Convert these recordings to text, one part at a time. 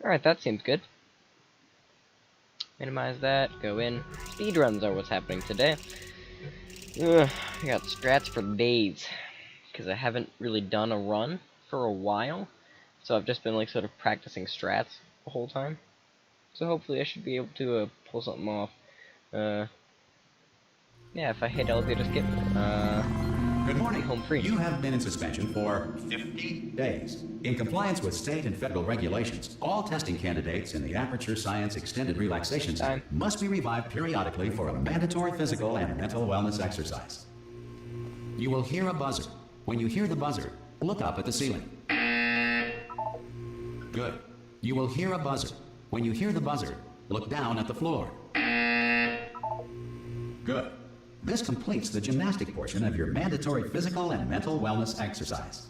Alright, that seems good. Minimize that, go in. Speedruns are what's happening today. Ugh, I got strats for days, because I haven't really done a run for a while. So I've just been like sort of practicing strats the whole time. So hopefully I should be able to pull something off. Yeah, if I hit elevator skip, Good morning. home free. You have been in suspension for 50 days. In compliance with state and federal regulations, all testing candidates in the Aperture Science Extended Relaxation Center must be revived periodically for a mandatory physical and mental wellness exercise. You will hear a buzzer. When you hear the buzzer, look up at the ceiling. Good. You will hear a buzzer. When you hear the buzzer, look down at the floor. Good. This completes the gymnastic portion of your mandatory physical and mental wellness exercise.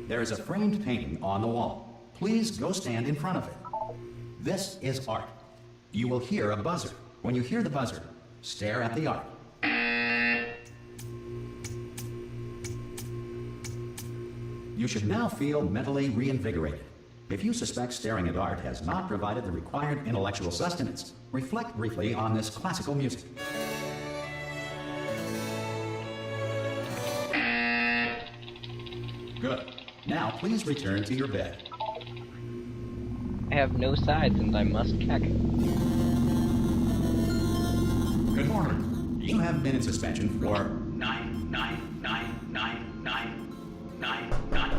There is a framed painting on the wall. Please go stand in front of it. This is art. You will hear a buzzer. When you hear the buzzer, stare at the art. You should now feel mentally reinvigorated. If you suspect staring at art has not provided the required intellectual sustenance, reflect briefly on this classical music. Good. Now please return to your bed. I have no sides and I must check. Good morning. You have been in suspension for 9.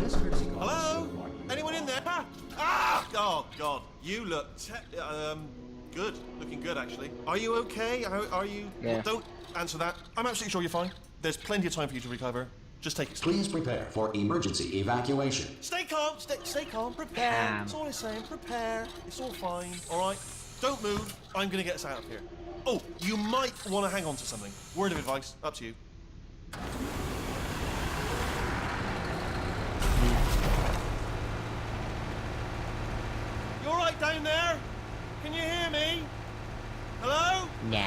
This courtesy call. Hello? Anyone in there? Ah! Oh, God. You look good. Looking good, actually. Are you okay? Are you... Yeah. Well, don't answer that. I'm absolutely sure you're fine. There's plenty of time for you to recover. Just take it slow. Please prepare for emergency evacuation. Stay calm. Stay calm. Prepare. That's all I'm saying. Prepare. It's all fine. All right? Don't move. I'm going to get us out of here. Oh, you might want to hang on to something. Word of advice. Up to you. You all right down there? Can you hear me? Hello? No.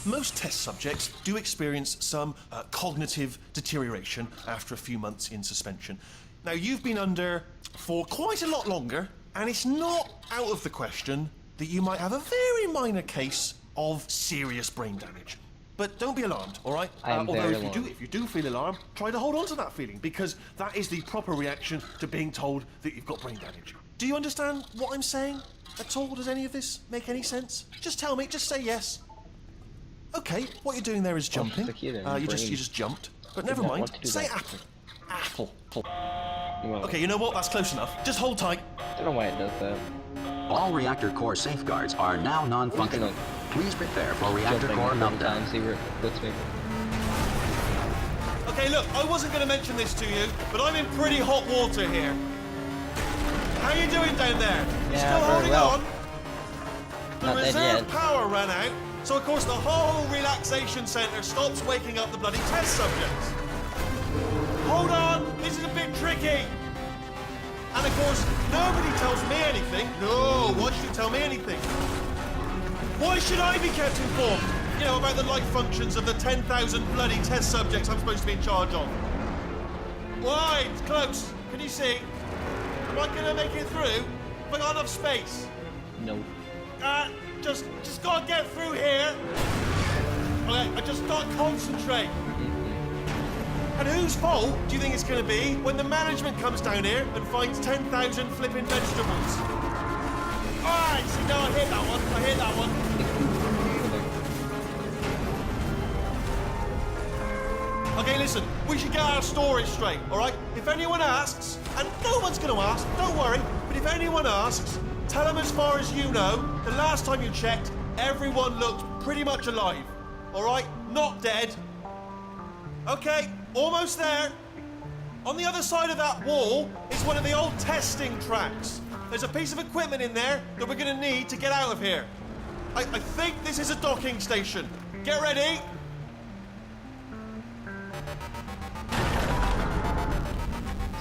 Most test subjects do experience some cognitive deterioration after a few months in suspension. Now, you've been under for quite a lot longer, and it's not out of the question that you might have a very minor case of serious brain damage. But don't be alarmed, all right? Although if you do feel alarmed, try to hold on to that feeling, because that is the proper reaction to being told that you've got brain damage. Do you understand what I'm saying at all? Does any of this make any sense? Just tell me, just say yes. Okay, what you're doing there is jumping. You just jumped. But never mind. Say apple. Apple. Well, Okay, you know what? That's close enough. Just hold tight. I don't know why it does that. All reactor core safeguards are now non-functional. Please prepare for reactor core meltdown. See where it puts me. Okay, look, I wasn't going to mention this to you, but I'm in pretty hot water here. How you doing down there? You Yeah, still very holding well. on? The Not dead reserve yet. power ran out, so of course the whole relaxation centre stops waking up the bloody test subjects. Hold on, this is a bit tricky. And of course, nobody tells me anything. No, why should you tell me anything? Why should I be kept informed? You know, about the life functions of the 10,000 bloody test subjects I'm supposed to be in charge of. Why? It's close. Can you see? Am I gonna make it through? Have I got enough space? No. Just gotta get through here. Okay, I just gotta concentrate. And whose fault do you think it's going to be when the management comes down here and finds 10,000 flipping vegetables? Alright, see, no, I hit that one. Okay, listen, we should get our story straight, alright? If anyone asks, and no one's going to ask, don't worry, but if anyone asks, tell them as far as you know, the last time you checked, everyone looked pretty much alive, alright? Not dead. Okay, almost there. On the other side of that wall is one of the old testing tracks. There's a piece of equipment in there that we're going to need to get out of here. I think this is a docking station. Get ready.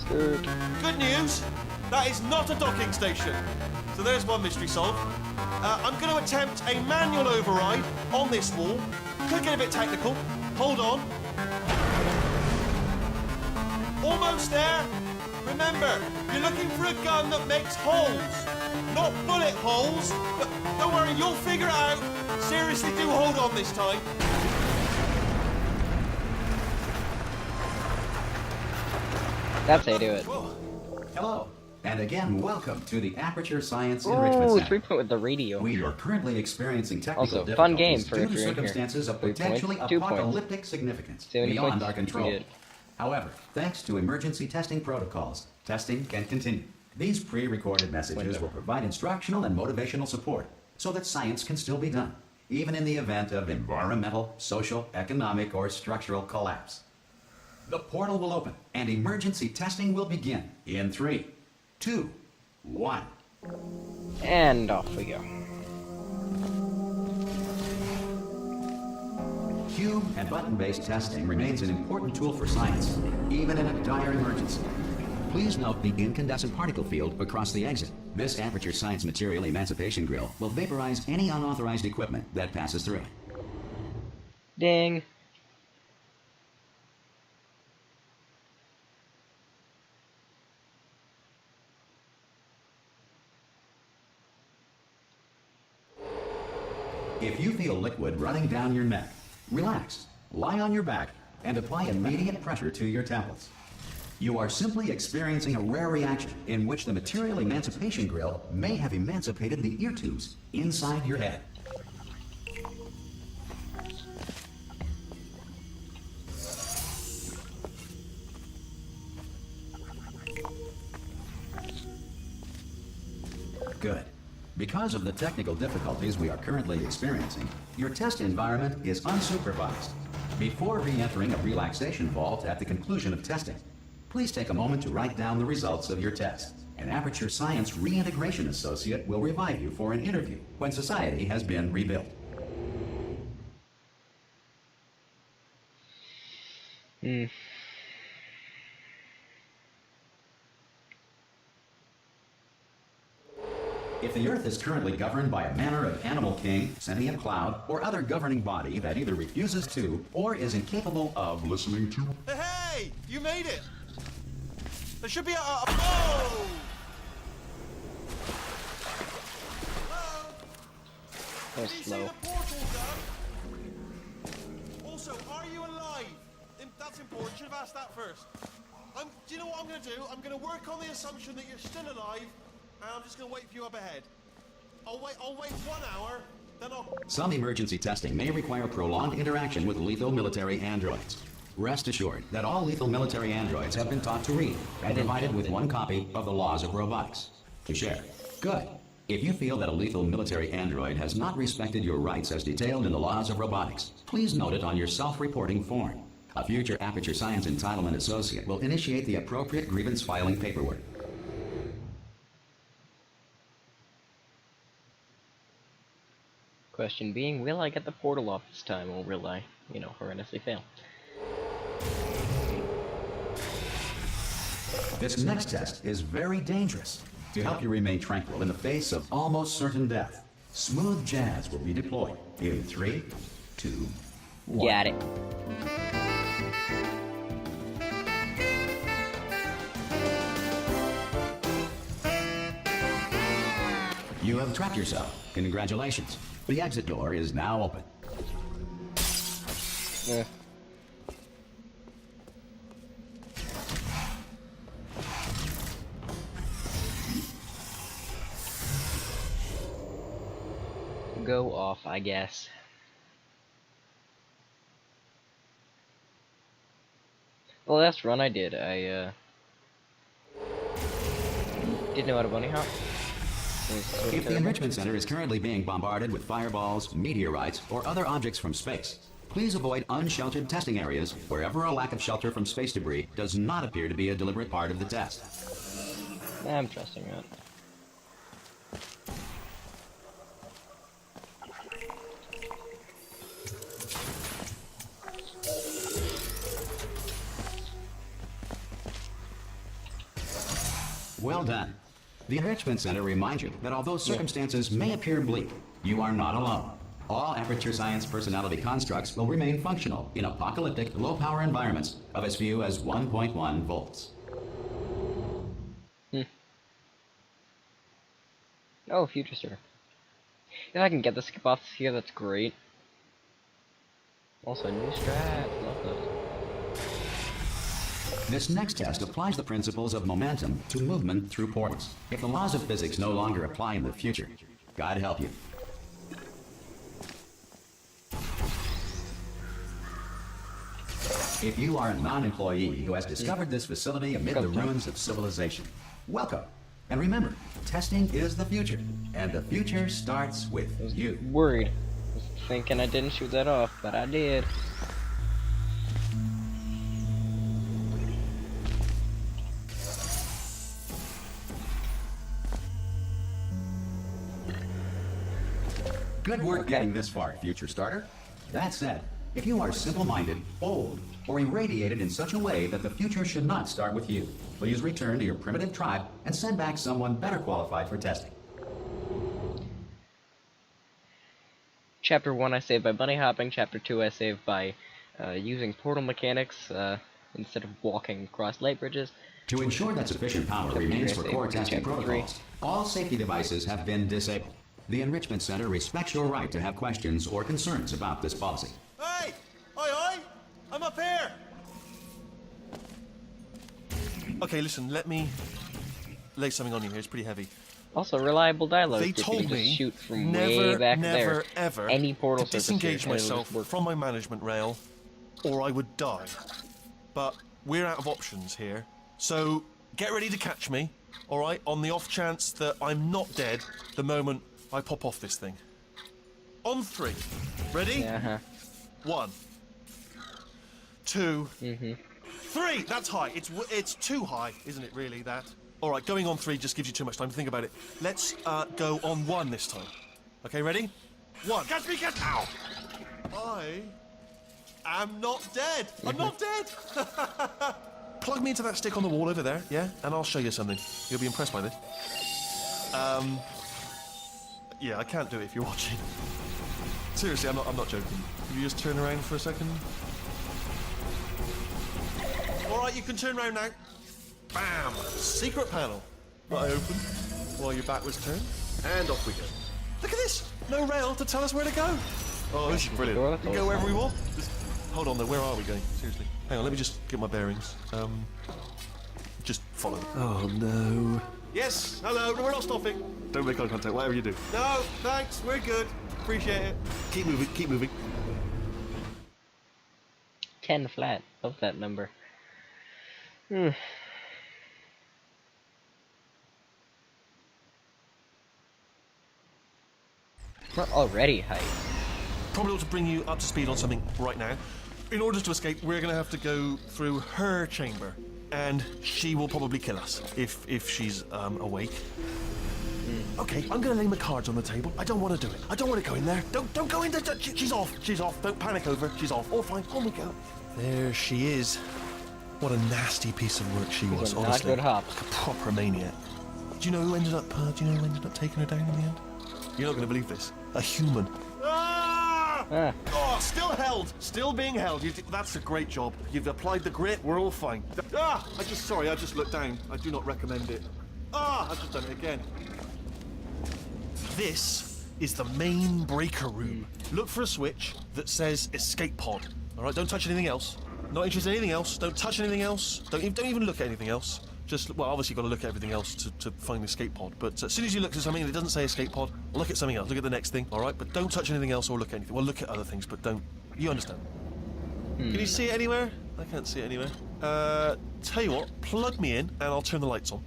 Good news, that is not a docking station. So there's one mystery solved. I'm going to attempt a manual override on this wall. Could get a bit technical. Hold on. close there. Remember, you're looking for a gun that makes holes, not bullet holes. But don't worry, you'll figure it out. Seriously, do hold on this time. That's how you do it. Hello, and again, welcome to the Aperture Science Enrichment Ooh, Center. 3-point with the radio. We are currently experiencing technical Also, fun game difficulties for due if to you're in here. circumstances of 3 points, potentially 2 points. apocalyptic significance 70 beyond points, our control. good. However, thanks to emergency testing protocols, testing can continue. These pre-recorded messages will provide instructional and motivational support so that science can still be done, even in the event of environmental, social, economic, or structural collapse. The portal will open, and emergency testing will begin in 3, 2, 1. And off we go. Cube and button-based testing remains an important tool for science, even in a dire emergency. Please note the incandescent particle field across the exit. This Aperture Science Material Emancipation Grill will vaporize any unauthorized equipment that passes through. Ding. If you feel liquid running down your neck, relax, lie on your back, and apply immediate pressure to your temples. You are simply experiencing a rare reaction in which the Material Emancipation Grill may have emancipated the ear tubes inside your head. Good. Because of the technical difficulties we are currently experiencing, your test environment is unsupervised. Before re-entering a relaxation vault at the conclusion of testing, please take a moment to write down the results of your test. An Aperture Science Reintegration Associate will revive you for an interview when society has been rebuilt. If the Earth is currently governed by a manner of animal king, sentient cloud, or other governing body that either refuses to or is incapable of listening to... Hey! You made it! There should be a... Oh! That was Did you slow. see the portal done? Also, are you alive? That's important. Should have asked that first. Do you know what I'm going to do? I'm going to work on the assumption that you're still alive, and I'm just going to wait for you up ahead. I'll wait 1 hour, then I'll... Some emergency testing may require prolonged interaction with lethal military androids. Rest assured that all lethal military androids have been taught to read and provided with 1 copy of the Laws of Robotics to share. Good. If you feel that a lethal military android has not respected your rights as detailed in the Laws of Robotics, please note it on your self-reporting form. A future Aperture Science Entitlement Associate will initiate the appropriate grievance filing paperwork. Question being, will I get the portal off this time, or will I, horrendously fail? This next test is very dangerous. To help you remain tranquil in the face of almost certain death, smooth jazz will be deployed in 3, 2, 1. Got it. You have trapped yourself. Congratulations. The exit door is now open. Eh. Go off, I guess. The last run I did, I didn't know how to bunny hop. If the Enrichment Center is currently being bombarded with fireballs, meteorites, or other objects from space, please avoid unsheltered testing areas wherever a lack of shelter from space debris does not appear to be a deliberate part of the test. I'm trusting that. Well done. The Enrichment Center reminds you that although circumstances may appear bleak, you are not alone. All Aperture Science personality constructs will remain functional in apocalyptic, low-power environments of as few as 1.1 volts. Oh, future sir. If I can get the skip offs here, that's great. Also, new strats. Love those. This next test applies the principles of momentum to movement through portals. If the laws of physics no longer apply in the future, God help you. If you are a non-employee who has discovered this facility amid the ruins of civilization, welcome. And remember, testing is the future, and the future starts with you. Worried. Was thinking I didn't shoot that off, but I did. Good work getting this far, future starter. That said, if you are simple-minded, bold, or irradiated in such a way that the future should not start with you, please return to your primitive tribe and send back someone better qualified for testing. Chapter 1 I saved by bunny hopping, Chapter 2 I saved by using portal mechanics instead of walking across light bridges. To ensure that sufficient power remains for core testing protocols, all safety devices have been disabled. The Enrichment Center respects your right to have questions or concerns about this policy. Hey! Oi, oi! I'm up here! Okay, listen, let me lay something on you here. It's pretty heavy. Also, reliable dialogue. They if you told can just me shoot from never, way back never, there. ever Any portal to surface disengage here, and it'll myself just work. from my management rail, or I would die. But we're out of options here, so get ready to catch me, all right? On the off chance that I'm not dead the moment I pop off this thing. On 3. Ready? Uh-huh. 1, 2, 3. That's high. It's too high, isn't it? Really? That. All right. Going on 3 just gives you too much time to think about it. Let's go on 1 this time. Okay. Ready? 1. Catch me! Catch! Ow! I am not dead. I'm not dead. Plug me into that stick on the wall over there, yeah, and I'll show you something. You'll be impressed by this. Yeah, I can't do it if you're watching. Seriously, I'm not joking. Can you just turn around for a second? Alright, you can turn around now. Bam! Secret panel. That I open while your back was turned. And off we go. Look at this! No rail to tell us where to go. Oh, this is brilliant. We can go wherever we want. Just, hold on though, where are we going? Seriously. Hang on, let me just get my bearings. Just follow me. Oh no. Yes, hello, no, we're not stopping. Don't make eye contact, whatever you do. No, thanks, we're good. Appreciate it. Keep moving, keep moving. 10 flat. Love that number. We're already hyped. Probably ought to bring you up to speed on something right now. In order to escape, we're going to have to go through her chamber. And she will probably kill us if she's awake. Okay, I'm gonna lay my cards on the table. I don't want to do it. I don't want to go in there. Don't go in there. She's off. She's off. Don't panic over. She's off. All fine. On we go. There she is. What a nasty piece of work she was. Not Honestly, good hop. like a proper maniac. Do you know who ended up? Taking her down in the end? You're not gonna believe this. A human. Ah! Oh, still held. Still being held. That's a great job. You've applied the grit. We're all fine. Ah! I just looked down. I do not recommend it. Ah! I've just done it again. This is the main breaker room. Look for a switch that says escape pod. All right, don't touch anything else. Not interested in anything else. Don't touch anything else. Don't even look at anything else. Just, well, obviously you've got to look at everything else to find the escape pod. But as soon as you look at something and it doesn't say escape pod, look at something else. Look at the next thing, all right? But don't touch anything else or look at anything. Well, look at other things, but don't. You understand? Can you see it anywhere? I can't see it anywhere. Tell you what, plug me in and I'll turn the lights on.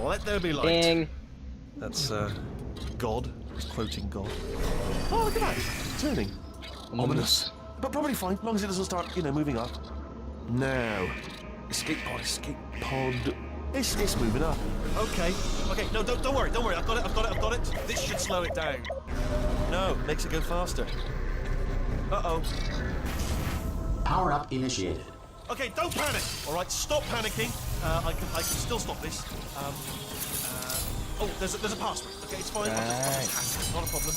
Let there be light. Ding. That's, God. Quoting God. Oh, look at that. It's turning. Ominous. But probably fine, as long as it doesn't start, moving up. Now. Escape pod, escape pod. It's moving up. Okay. No, don't worry. I've got it. This should slow it down. No, makes it go faster. Uh-oh. Power up initiated. Okay, don't panic. All right, stop panicking. I can still stop this. Oh, there's a password. Okay, it's fine. It's not a problem.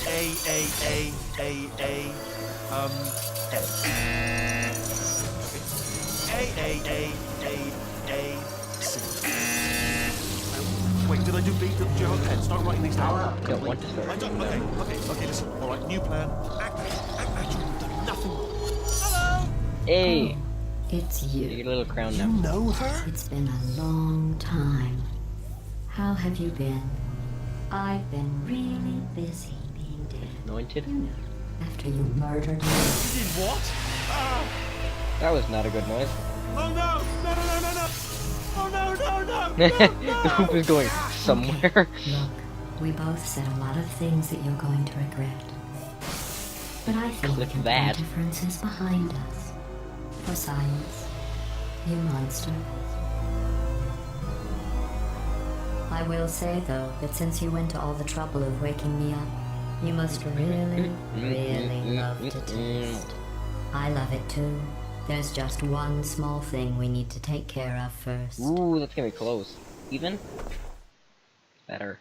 A. Okay. C. Wait, did I do B? Do you have a pen? Start writing these down. Don't want to start. I don't. Okay, listen. All right, new plan. Act natural. You've done nothing. Hello. Hey, It's you you. get a little crown You now. know her? It's been a long time. How have you been? I've been really busy being dead. Anointed? You know, after you murdered me. You did what? Ah! That was not a good noise. Oh no! No! Oh no! No! The hoop is going somewhere. Look, we both said a lot of things that you're going to regret. But I think we Click can that. put differences behind us. For science, you monster. I will say, though, that since you went to all the trouble of waking me up, you must really, really love to taste. I love it too. There's just one small thing we need to take care of first. Ooh, that's gonna be close. Even? Better.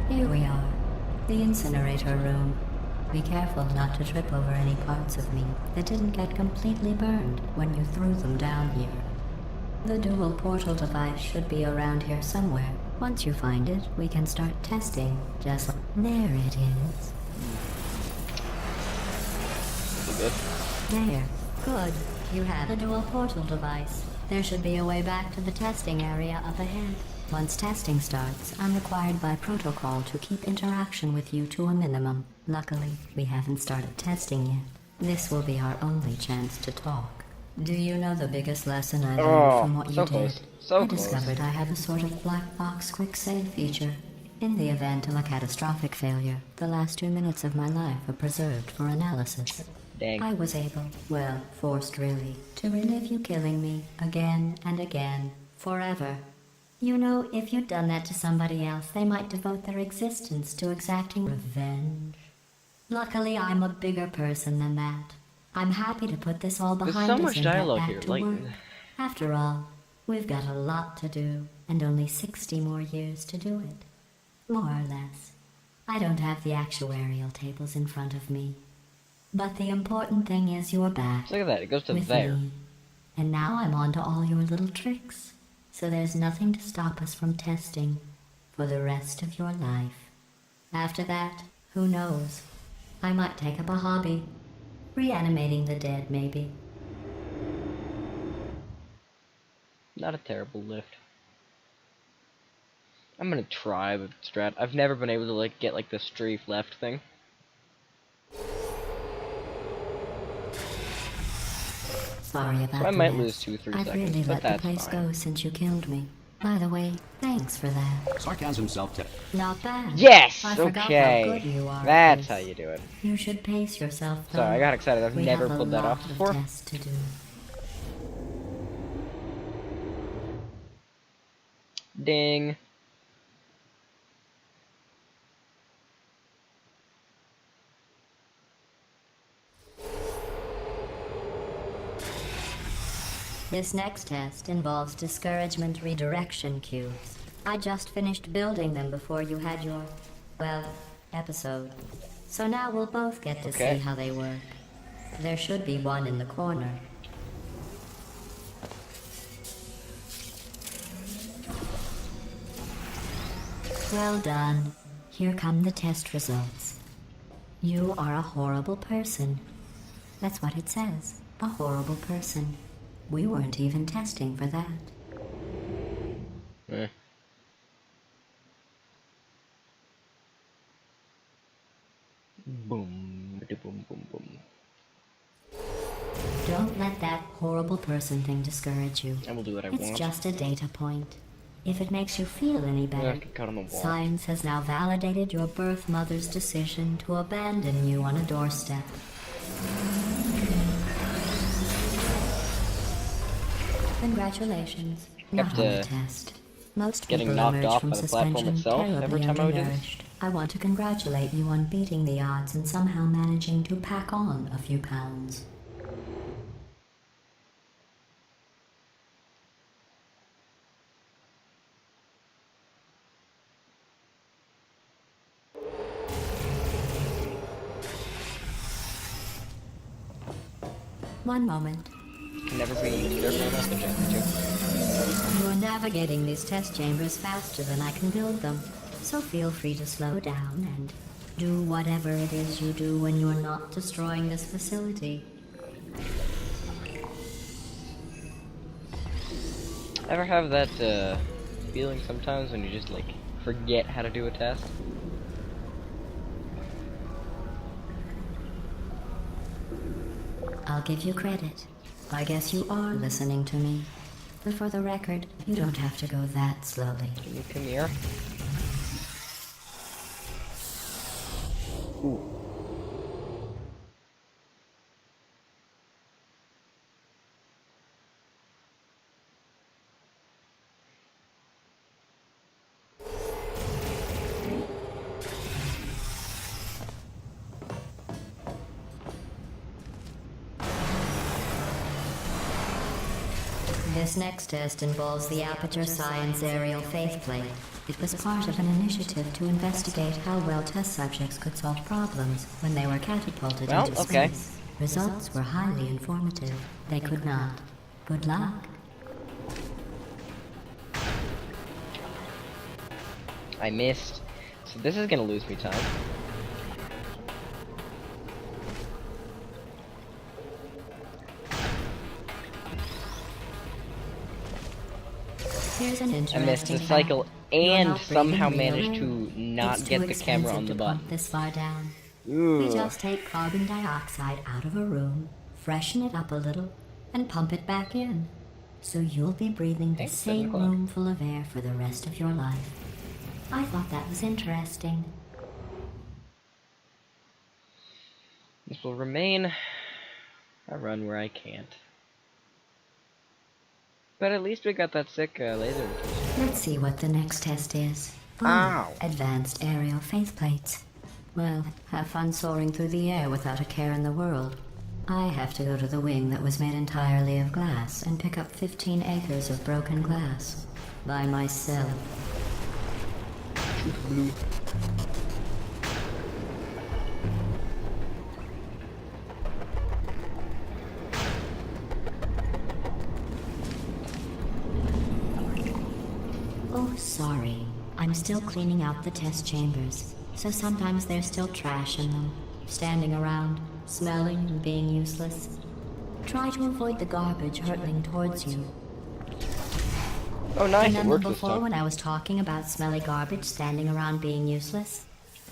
Here we are, the incinerator room. Be careful not to trip over any parts of me that didn't get completely burned when you threw them down here. The dual portal device should be around here somewhere. Once you find it, we can start testing. Just there it is. Good. There. Good. You have the dual portal device. There should be a way back to the testing area up ahead. Once testing starts, I'm required by protocol to keep interaction with you to a minimum. Luckily, we haven't started testing yet. This will be our only chance to talk. Do you know the biggest lesson I learned from what you so did? close. So I close. discovered I have a sort of black box quick save feature. In the event of a catastrophic failure, the last 2 minutes of my life are preserved for analysis. Dang. I was able, well, forced really, to relive you killing me again and again, forever. You know, if you'd done that to somebody else, they might devote their existence to exacting revenge. Luckily, I'm a bigger person than that. I'm happy to put this all There's behind so us much and get dialogue back here, to like- work. After all, we've got a lot to do, and only 60 more years to do it. More or less. I don't have the actuarial tables in front of me. But the important thing is you're back. Look at that, it goes to with there. me. And now I'm on to all your little tricks. So there's nothing to stop us from testing for the rest of your life. After that, who knows? I might take up a hobby. Reanimating the dead, maybe. Not a terrible lift. I'm gonna try with strat. I've never been able to like get like the strafe left thing. Sorry about So I the might mess. lose 2-3 I've seconds, really but let the that's place fine. go since you killed me. By the way, thanks for that. Sarcasm self-tip. Not bad. Yes! I forgot how Okay. good you are at That's this. how you do it. You should pace yourself, though. Sorry, I got excited. I've We never have a pulled that lot off of before. tests to do. Ding. This next test involves discouragement redirection cubes. I just finished building them before you had your, well, episode. So now we'll both get to Okay. see how they work. There should be one in the corner. Well done. Here come the test results. You are a horrible person. That's what it says. A horrible person. We weren't even testing for that. Eh. Boom. Boom. Boom. Boom. Don't let that horrible person thing discourage you. I will do what I It's want. just a data point. If it makes you feel any better, I can cut on the wall. science has now validated your birth mother's decision to abandon you on a doorstep. Congratulations. Not Kept, on the test. Most getting people knocked emerge off from by the platform suspension itself every terribly time I would do this. undernourished. I want to congratulate you on beating the odds and somehow managing to pack on a few pounds. One moment. Can never be careful enough to jump into. You are navigating these test chambers faster than I can build them, so feel free to slow down and do whatever it is you do when you're not destroying this facility. Ever have that feeling sometimes when you just like forget how to do a test? I'll give you credit. I guess you are listening to me. But for the record, you don't have to go that slowly. Can you come here? Ooh. This next test involves the Aperture Science Aerial Faithplate. It was part of an initiative to investigate how well test subjects could solve problems when they were catapulted into space. Results were highly informative. They could not. Good luck. I missed. So this is gonna lose me time. Here's an I interesting missed the fact. cycle You're and not breathing somehow real managed air. to not It's get too the camera on expensive the to button. pump this far down. We Ooh. just take carbon dioxide out of a room, freshen it up a little, and pump it back in. So you'll be breathing the Thanks, same 7 o'clock. room full of air for the rest of your life. I thought that was interesting. This will remain a run where I can't. But at least we got that sick laser. Let's see what the next test is. Ow. Advanced aerial faithplates. Well, have fun soaring through the air without a care in the world. I have to go to the wing that was made entirely of glass and pick up 15 acres of broken glass. By myself. Blue. Oh, sorry. I'm still cleaning out the test chambers, so sometimes there's still trash in them, standing around, smelling and being useless. Try to avoid the garbage hurtling towards you. Oh, nice. It Remember worked this before time. when I was talking about smelly garbage standing around being useless?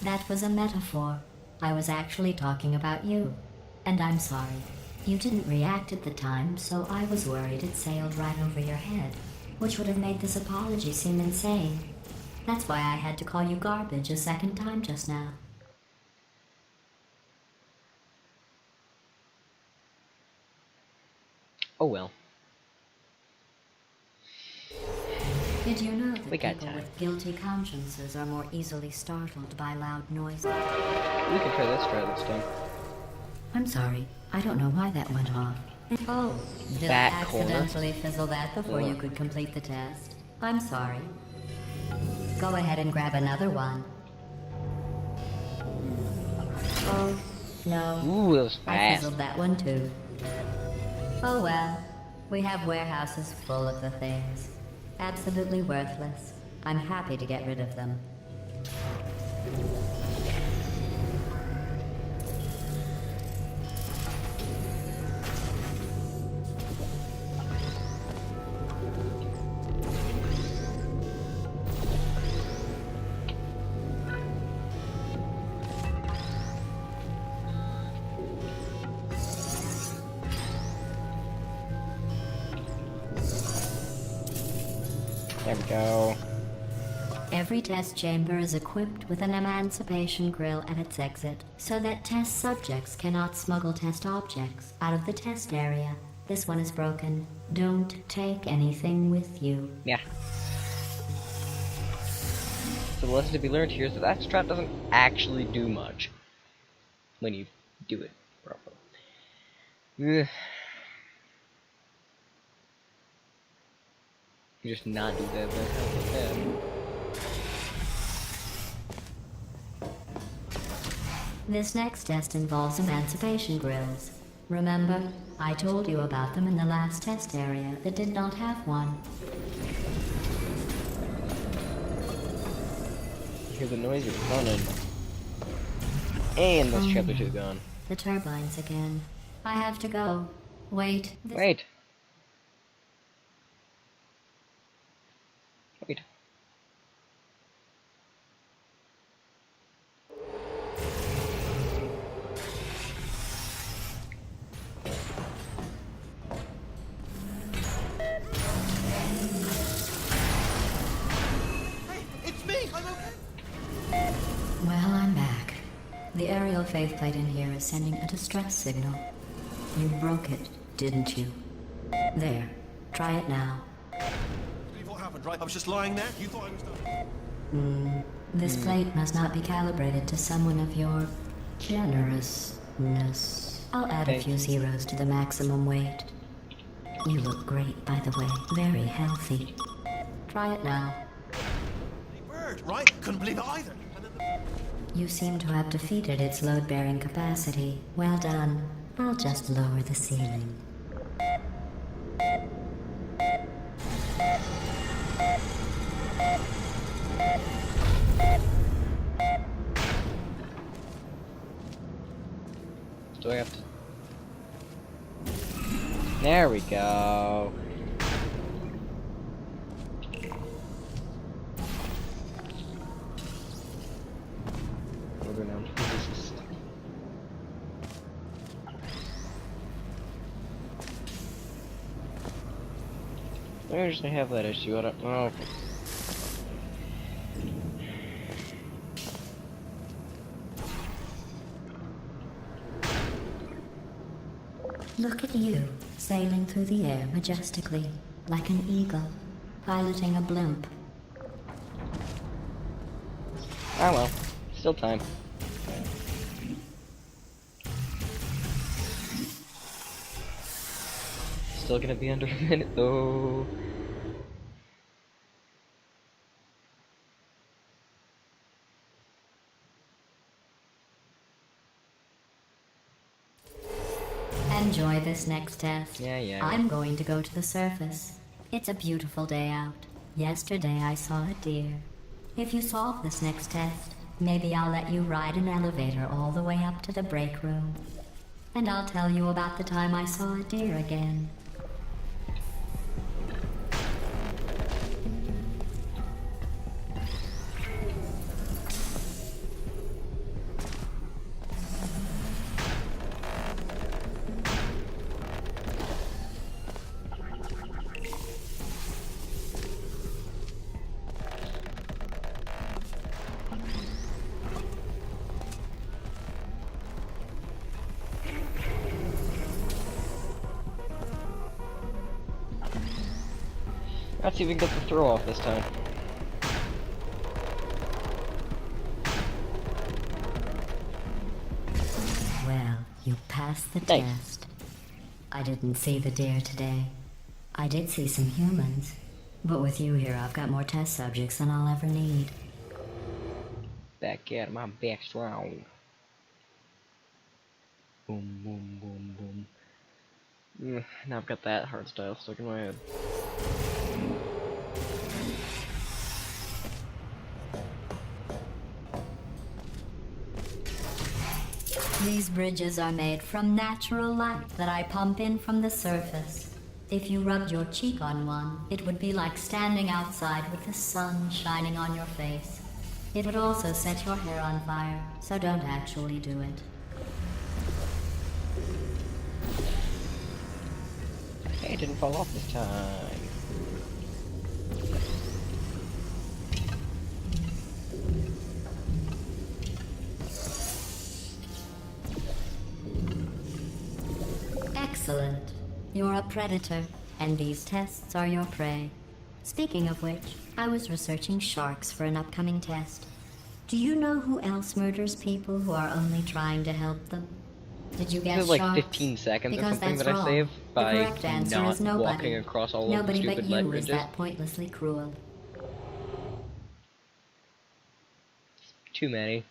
That was a metaphor. I was actually talking about you. And I'm sorry. You didn't react at the time, so I was worried it sailed right over your head, which would have made this apology seem insane. That's why I had to call you garbage a second time just now. Oh well. Did you know that We got people time. with guilty consciences are more easily startled by loud noises? We can try this time. I'm sorry. I don't know why that went off. Oh, did I That corner. accidentally fizzle that before you could complete the test? I'm sorry. Go ahead and grab another one. Oh, no. Ooh, that was I fast. fizzled that one too. Oh well. We have warehouses full of the things. Absolutely worthless. I'm happy to get rid of them. There we go. Every test chamber is equipped with an emancipation grill at its exit, so that test subjects cannot smuggle test objects out of the test area. This one is broken. Don't take anything with you. Yeah. So the lesson to be learned here is that that strat doesn't actually do much when you do it properly. Ugh. You just not do that, then This next test involves emancipation grills. Remember, I told you about them in the last test area that did not have one. You hear the noise of running. And this chapter 2 gone. The turbines again. I have to go. Wait. Wait. Wait. It's me! I'm okay! Well, I'm back. The aerial faceplate in here is sending a distress signal. You broke it, didn't you? There. Try it now. Believe what happened, right? I was just lying there. You thought I was done. This plate must not be calibrated to someone of your generousness. I'll add a few zeros to the maximum weight. You look great, by the way. Very healthy. Try it now. Bird, right? Couldn't believe it either. And then You seem to have defeated its load-bearing capacity. Well done. I'll just lower the ceiling. Do I have to... There we go. We're gonna... Where does they have that issue? I don't know. Look at you, sailing through the air majestically, like an eagle, piloting a blimp. Ah well, still time. Still gonna be under a minute though. Enjoy this next test. Yeah. I'm going to go to the surface. It's a beautiful day out. Yesterday I saw a deer. If you solve this next test, maybe I'll let you ride an elevator all the way up to the break room. And I'll tell you about the time I saw a deer again. Let's see if we can get the throw off this time. Well, you passed the Thanks. test. I didn't see the deer today. I did see some humans. But with you here, I've got more test subjects than I'll ever need. Back at my back strong. Boom, boom, boom, boom. Now I've got that hard style stuck in my head. These bridges are made from natural light that I pump in from the surface. If you rubbed your cheek on one, it would be like standing outside with the sun shining on your face. It would also set your hair on fire, so don't actually do it. Hey, it didn't fall off this time. Excellent. You're a predator, and these tests are your prey. Speaking of which, I was researching sharks for an upcoming test. Do you know who else murders people who are only trying to help them? Did you This guess is like sharks? 15 seconds or Because something that's that I wrong. saved The by correct answer not is nobody. walking across all of the Nobody but stupid you light is bridges. that pointlessly cruel. Too many.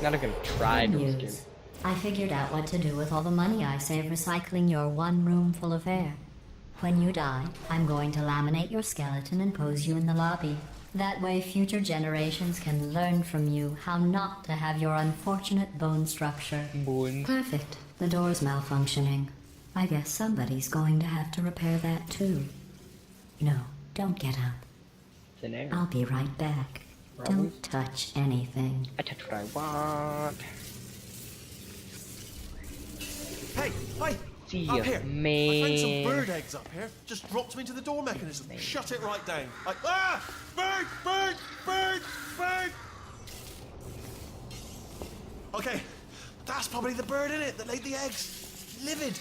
Not even gonna try Good to escape. news. I figured out what to do with all the money I save recycling your one room full of air. When you die, I'm going to laminate your skeleton and pose you in the lobby. That way future generations can learn from you how not to have your unfortunate bone structure. Bones. Perfect. The door's malfunctioning. I guess somebody's going to have to repair that too. No, don't get up. Thin air. I'll be right back. Don't touch anything. I touch what I want. Hey, hi! See Up ya, here. man. I found some bird eggs up here. Just dropped them into the door mechanism. Shut it right down. Bird! Bird! Bird! Bird! Okay, that's probably the bird in it that laid the eggs. Livid.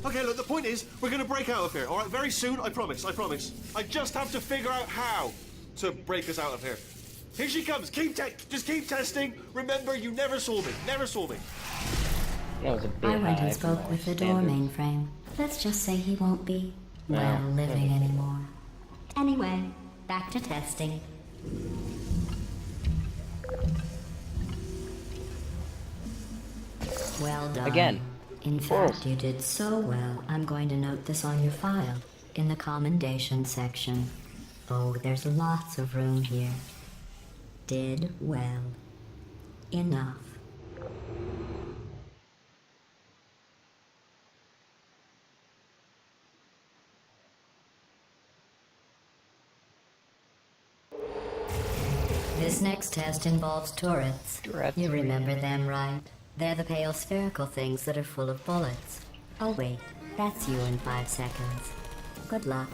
Okay, look, the point is, we're gonna break out of here, all right? Very soon, I promise, I promise. I just have to figure out how to break us out of here. Here she comes. Just keep testing. Remember, you never saw me. Never saw me. That was a bit I went high and for spoke my with the door standards. mainframe. Let's just say he won't be, well, No. living anymore. Anyway, back to testing. Well done. Again. In fact, you did so well, I'm going to note this on your file, in the commendation section. Oh, there's lots of room here. Did well. Enough. This next test involves turrets. Turrets. You remember them, right? They're the pale spherical things that are full of bullets. Oh wait, that's you in 5 seconds. Good luck.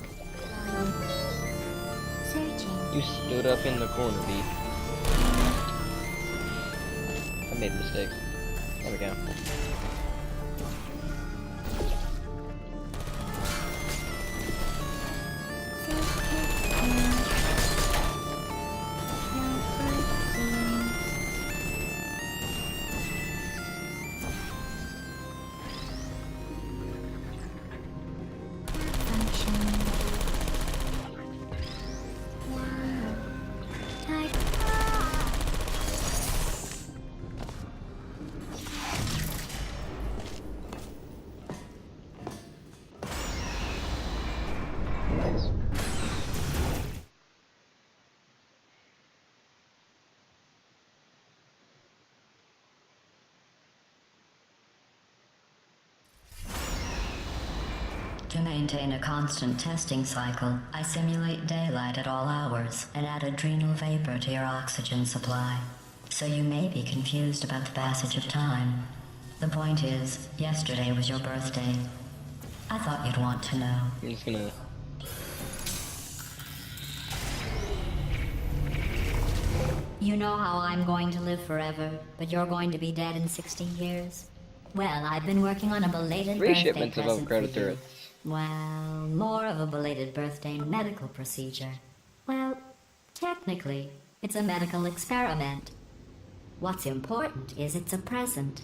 Searching. You stood up in the corner, B. I made mistakes. There we go. Nice. To maintain a constant testing cycle, I simulate daylight at all hours and add adrenal vapor to your oxygen supply. So you may be confused about the passage of time. The point is, yesterday was your birthday. I thought you'd want to know. I'm just gonna... You know how I'm going to live forever, but you're going to be dead in 60 years? Well, I've been working on a belated 3 birthday shipments of present upgraded for you. turrets. Well, more of a belated birthday medical procedure. Well, technically, it's a medical experiment. What's important is it's a present.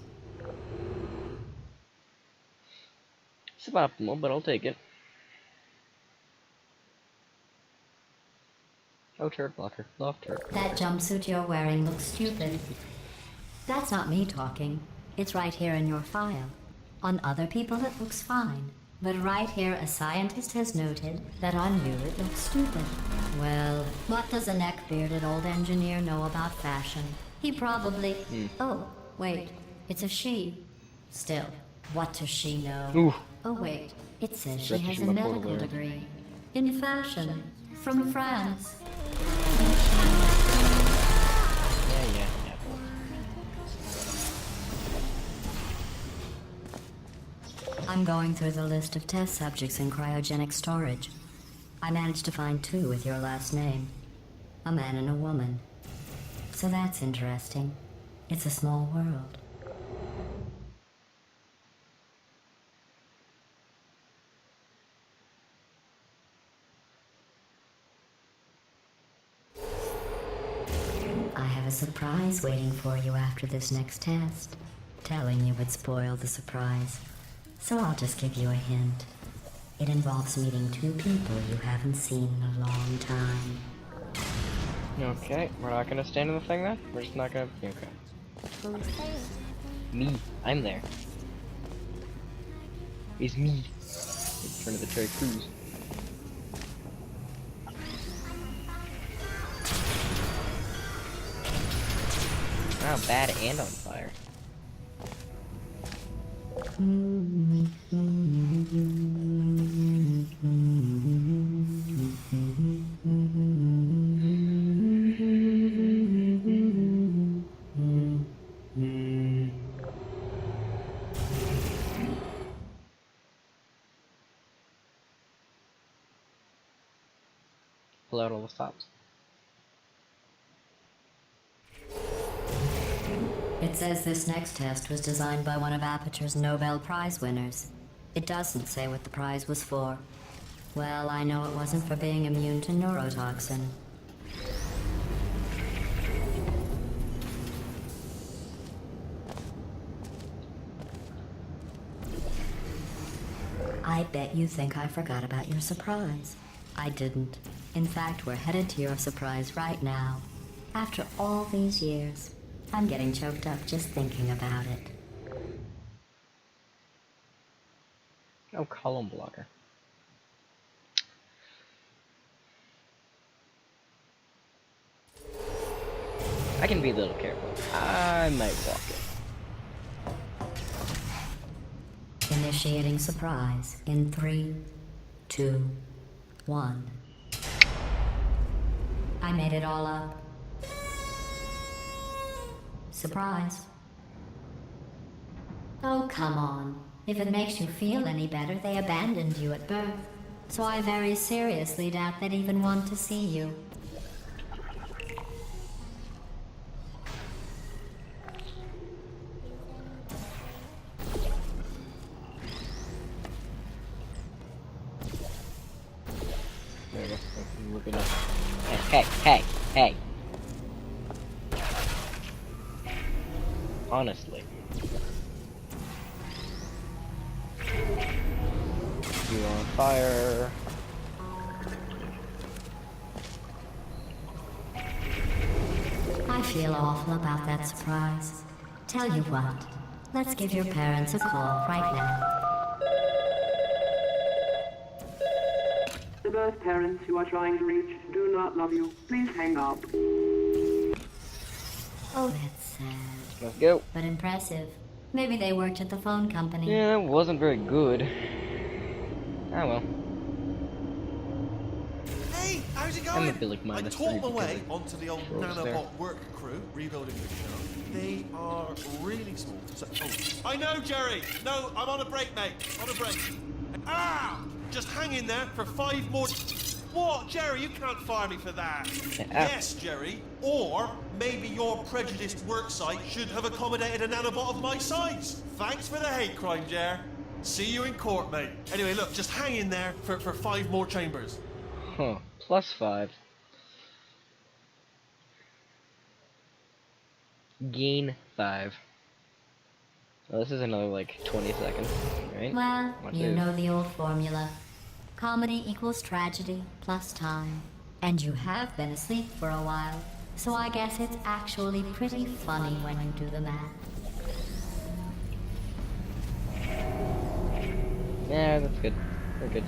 Suboptimal, but I'll take it. Oh, turret blocker. Love turret. That jumpsuit you're wearing looks stupid. That's not me talking. It's right here in your file. On other people it looks fine. But right here a scientist has noted that on you it looks stupid. Well, what does a neck-bearded old engineer know about fashion? He probably... Oh, wait. It's a she. Still, what does she know? Ooh. Oh wait, it says she Stretches has a my portal medical there. degree. In fashion. From France. Yeah. I'm going through the list of test subjects in cryogenic storage. I managed to find 2 with your last name. A man and a woman. So that's interesting. It's a small world. surprise waiting for you after this next test. Telling you would spoil the surprise. So I'll just give you a hint. It involves meeting two people you haven't seen in a long time. Okay, we're not gonna stand in the thing then? We're just not gonna... Okay. Who's there? Me. I'm there. It's me. In front of the Terry Crews. Wow, bad and on fire. Pull out all the stops. It says this next test was designed by one of Aperture's Nobel Prize winners. It doesn't say what the prize was for. Well, I know it wasn't for being immune to neurotoxin. I bet you think I forgot about your surprise. I didn't. In fact, we're headed to your surprise right now. After all these years, I'm getting choked up just thinking about it. Oh, column blocker. I can be a little careful. I might walk it. Initiating surprise in 3, 2, 1. I made it all up. Surprise. Oh, come on. If it makes you feel any better, they abandoned you at birth. So I very seriously doubt they'd even want to see you. There we go. Look at that. Hey. Honestly. You on fire. I feel awful about that surprise. Tell you what, let's give your parents a call right now. The birth parents you are trying to reach do not love you. Please hang up. Oh, that's sad. Let's go. But impressive. Maybe they worked at the phone company. Yeah, that wasn't very good. Ah well. Hey, how's it I'm going? a Billy I minus taught 3 my way because onto the old Rose there. nanobot work crew rebuilding the show. They are really small. So, I know, Jerry. No, I'm on a break, mate. On a break. Ah! Just hang in there for 5 more. What, Jerry? You can't fire me for that. Yeah. Yes, Jerry. Or maybe your prejudiced work site should have accommodated a nanobot of my size. Thanks for the hate crime, Jer. See you in court, mate. Anyway, look, just hang in there for 5 more chambers. Huh. +5. Gain 5. Well, this is another like 20 seconds, right? Well, What you is? know the old formula. Comedy equals tragedy plus time. And you have been asleep for a while, so I guess it's actually pretty funny when you do the math. Yeah, that's good. We're good.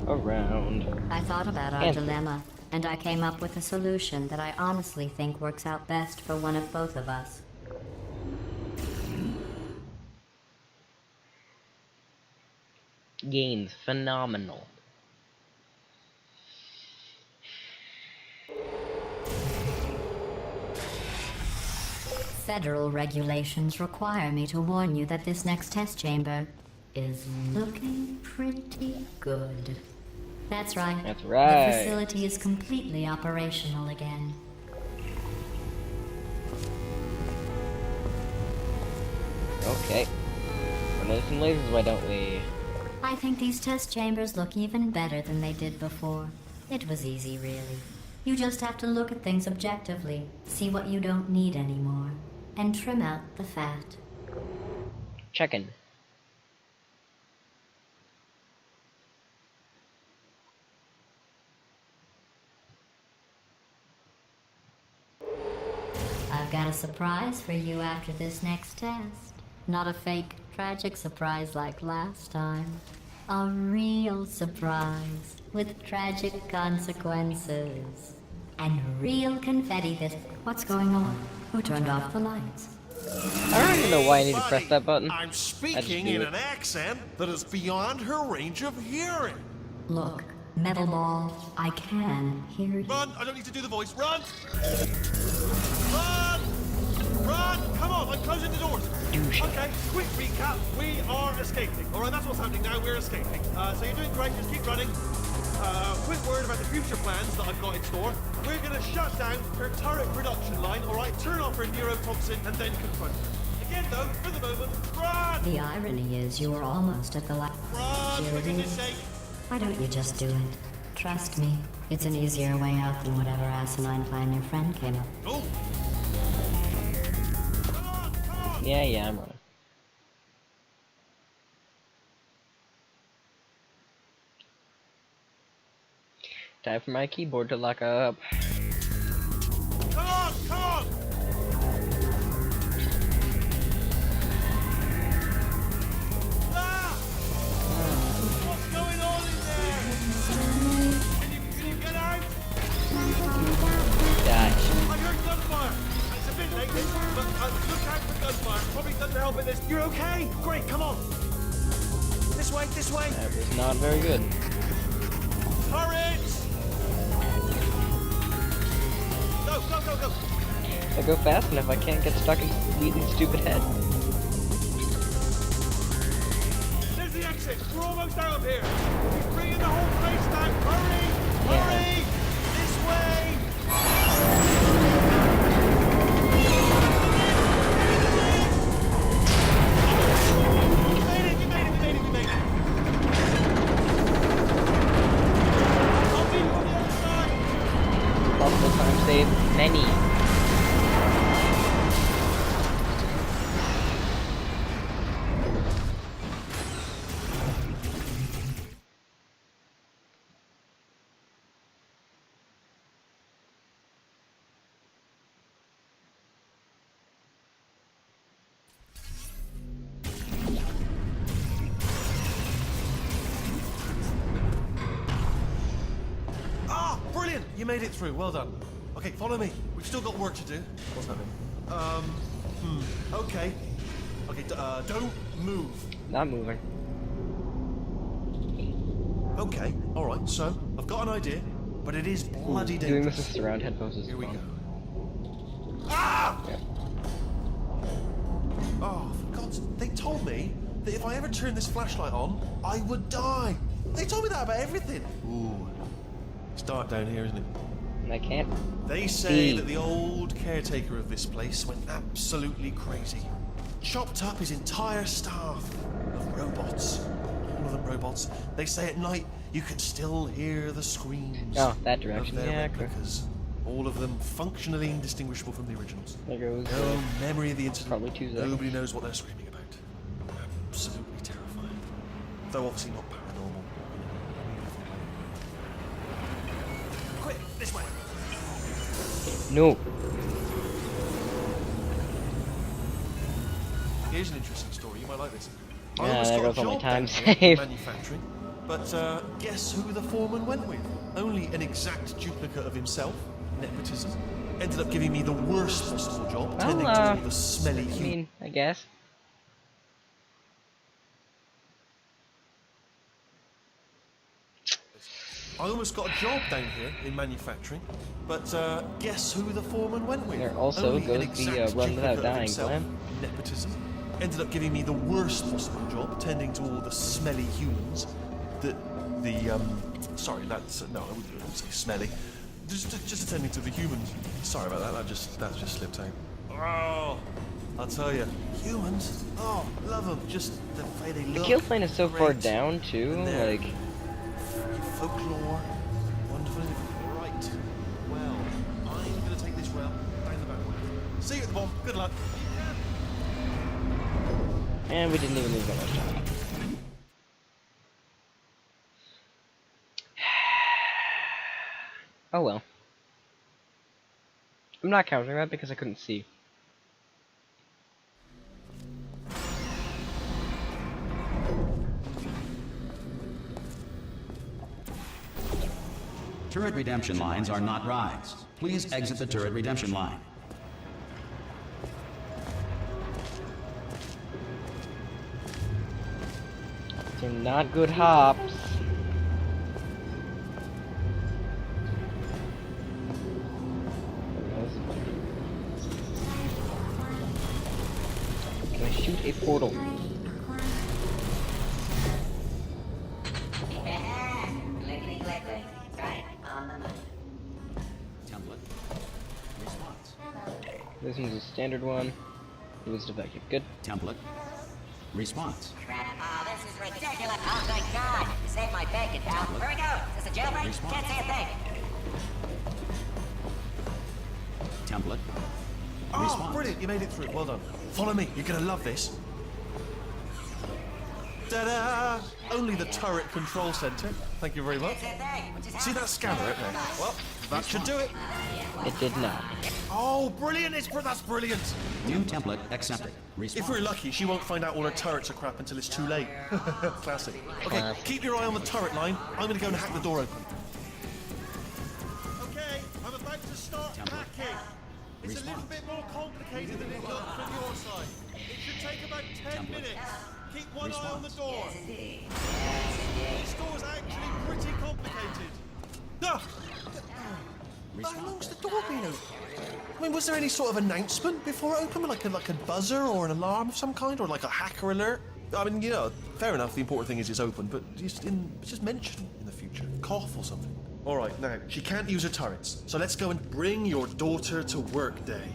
Around. I thought about our And- dilemma, and I came up with a solution that I honestly think works out best for one of both of us. Gains phenomenal. Federal regulations require me to warn you that this next test chamber is looking pretty good. That's right. That's right. The facility is completely operational again. Okay. We're noticing lasers, why don't we? I think these test chambers look even better than they did before. It was easy, really. You just have to look at things objectively, see what you don't need anymore, and trim out the fat. Checking. I've got a surprise for you after this next test. Not a fake, tragic surprise like last time. A real surprise with tragic consequences. And real confetti this... What's going on? Who turned off the lights? I don't even know why I need to press that button. I'm I just speaking do in it. an accent that is beyond her range of hearing. Look, Metal Ball, I can hear you. Run! I don't need to do the voice. Run! Run! Run! Come on, I'm closing the doors. Okay, quick recap. We are escaping. All right, that's what's happening now. We're escaping. So you're doing great. Just keep running. Quick word about the future plans that I've got in store. We're going to shut down her turret production line, all right? Turn off her neurotoxin and then confront her. Again, though, for the moment, run! The irony is you were almost at the last... Run! Here For it goodness is. sake! Why don't you just do it? Trust me, it's an easier way out than whatever asinine plan your friend came up. Oh! Come on! Come on! Yeah, I'm running. Time for my keyboard to lock up. Come on! Come on! Ah! What's going on in there? Can you get out? Dodge. I heard gunfire. It's a bit late, but look out for gunfire. Probably doesn't help in this. You're okay? Great, come on. This way, this way. That was not very good. Courage! Go, go, go, go. If I go fast enough, I can't get stuck in Wheatley's stupid head. There's the exit. We're almost out of here. He's bringing the whole place down. Hurry! Yeah. Hurry! This way! You made it, you made it, you made it, you made it. I'll be on the other side. Multiple times saved. Many. Ah, brilliant! You made it through. Well done. Okay, follow me. We've still got work to do. What's happening? Okay. Okay, don't move. Not moving. Okay, alright, so, I've got an idea, but it is bloody Doing this dangerous. with surround headphones is Here we fun. go. Ah! Yeah. Oh, for God's... They told me that if I ever turned this flashlight on, I would die. They told me that about everything. Ooh. It's dark down here, isn't it? And I can't. They say See. that the old caretaker of this place went absolutely crazy. Chopped up his entire staff of robots. All of them robots. They say at night you can still hear the screams Oh, that of direction. their Yeah, cool. replicas. All of them functionally indistinguishable from the originals. There goes. No memory of the incident. Probably Tuesday. Nobody knows what they're screaming about. Absolutely terrifying. Though obviously not paranormal. Quick, this way. No. Here's an interesting story. You might like this. I Yeah, almost there got a goes all my job time down here in saved. manufacturing, but guess who the foreman went with? Only an exact duplicate of himself. Nepotism. Ended up giving me the worst possible job, tending to all the smelly I humans. mean, I guess. I almost got a job down here in manufacturing, but guess who the foreman went with? There also Only an goes the exact run without duplicate of dying himself. plan. Nepotism. Ended up giving me the worst possible job, tending to all the smelly humans. Sorry, that's no, I wouldn't say smelly. Just attending to the humans. Sorry about that. That just slipped out. Oh, I'll tell you, humans. Oh, love them. Just the way they The look. kill plane is so far great. down too. And their Like, folklore. Wonderful. Right. Well, I'm gonna take this rail down the back way. See you at the bottom. Good luck. and we didn't even lose that much time. Oh well. I'm not counting that because I couldn't see. Turret redemption lines are not rides. Please exit the turret redemption line. They're not good hops. Can I shoot a portal? Template. Response. This one's a standard one. It was defective. Good. Template. Response. Oh, this is ridiculous. Oh, thank God. You saved my bacon, pal. Where we go? Is this a jailbreak? Response. Can't see a thing. Template. Oh, Response. brilliant. You made it through. Well done. Follow me. You're gonna love this. Ta-da! Only the turret control center. Thank you very much. Can't see a thing. What just See that scanner out there? Well, that should do it. It did not. Oh, brilliant! That's brilliant. New template accepted. Response. If we're lucky, she won't find out all her turrets are crap until it's too late. Classic. Okay, keep your eye on the turret line. I'm gonna go and hack the door open. Okay, I'm about to start hacking. It's a little bit more complicated than it looked from your side. It should take about 10 minutes. Keep one eye on the door. This door's actually pretty complicated. Ah! How long's the door been open? I mean, was there any sort of announcement before it opened? Like a buzzer or an alarm of some kind? Or like a hacker alert? I mean, you know, fair enough, the important thing is it's open, but just mention in the future. Cough or something. Alright, now, she can't use her turrets, so let's go and bring your daughter to work day.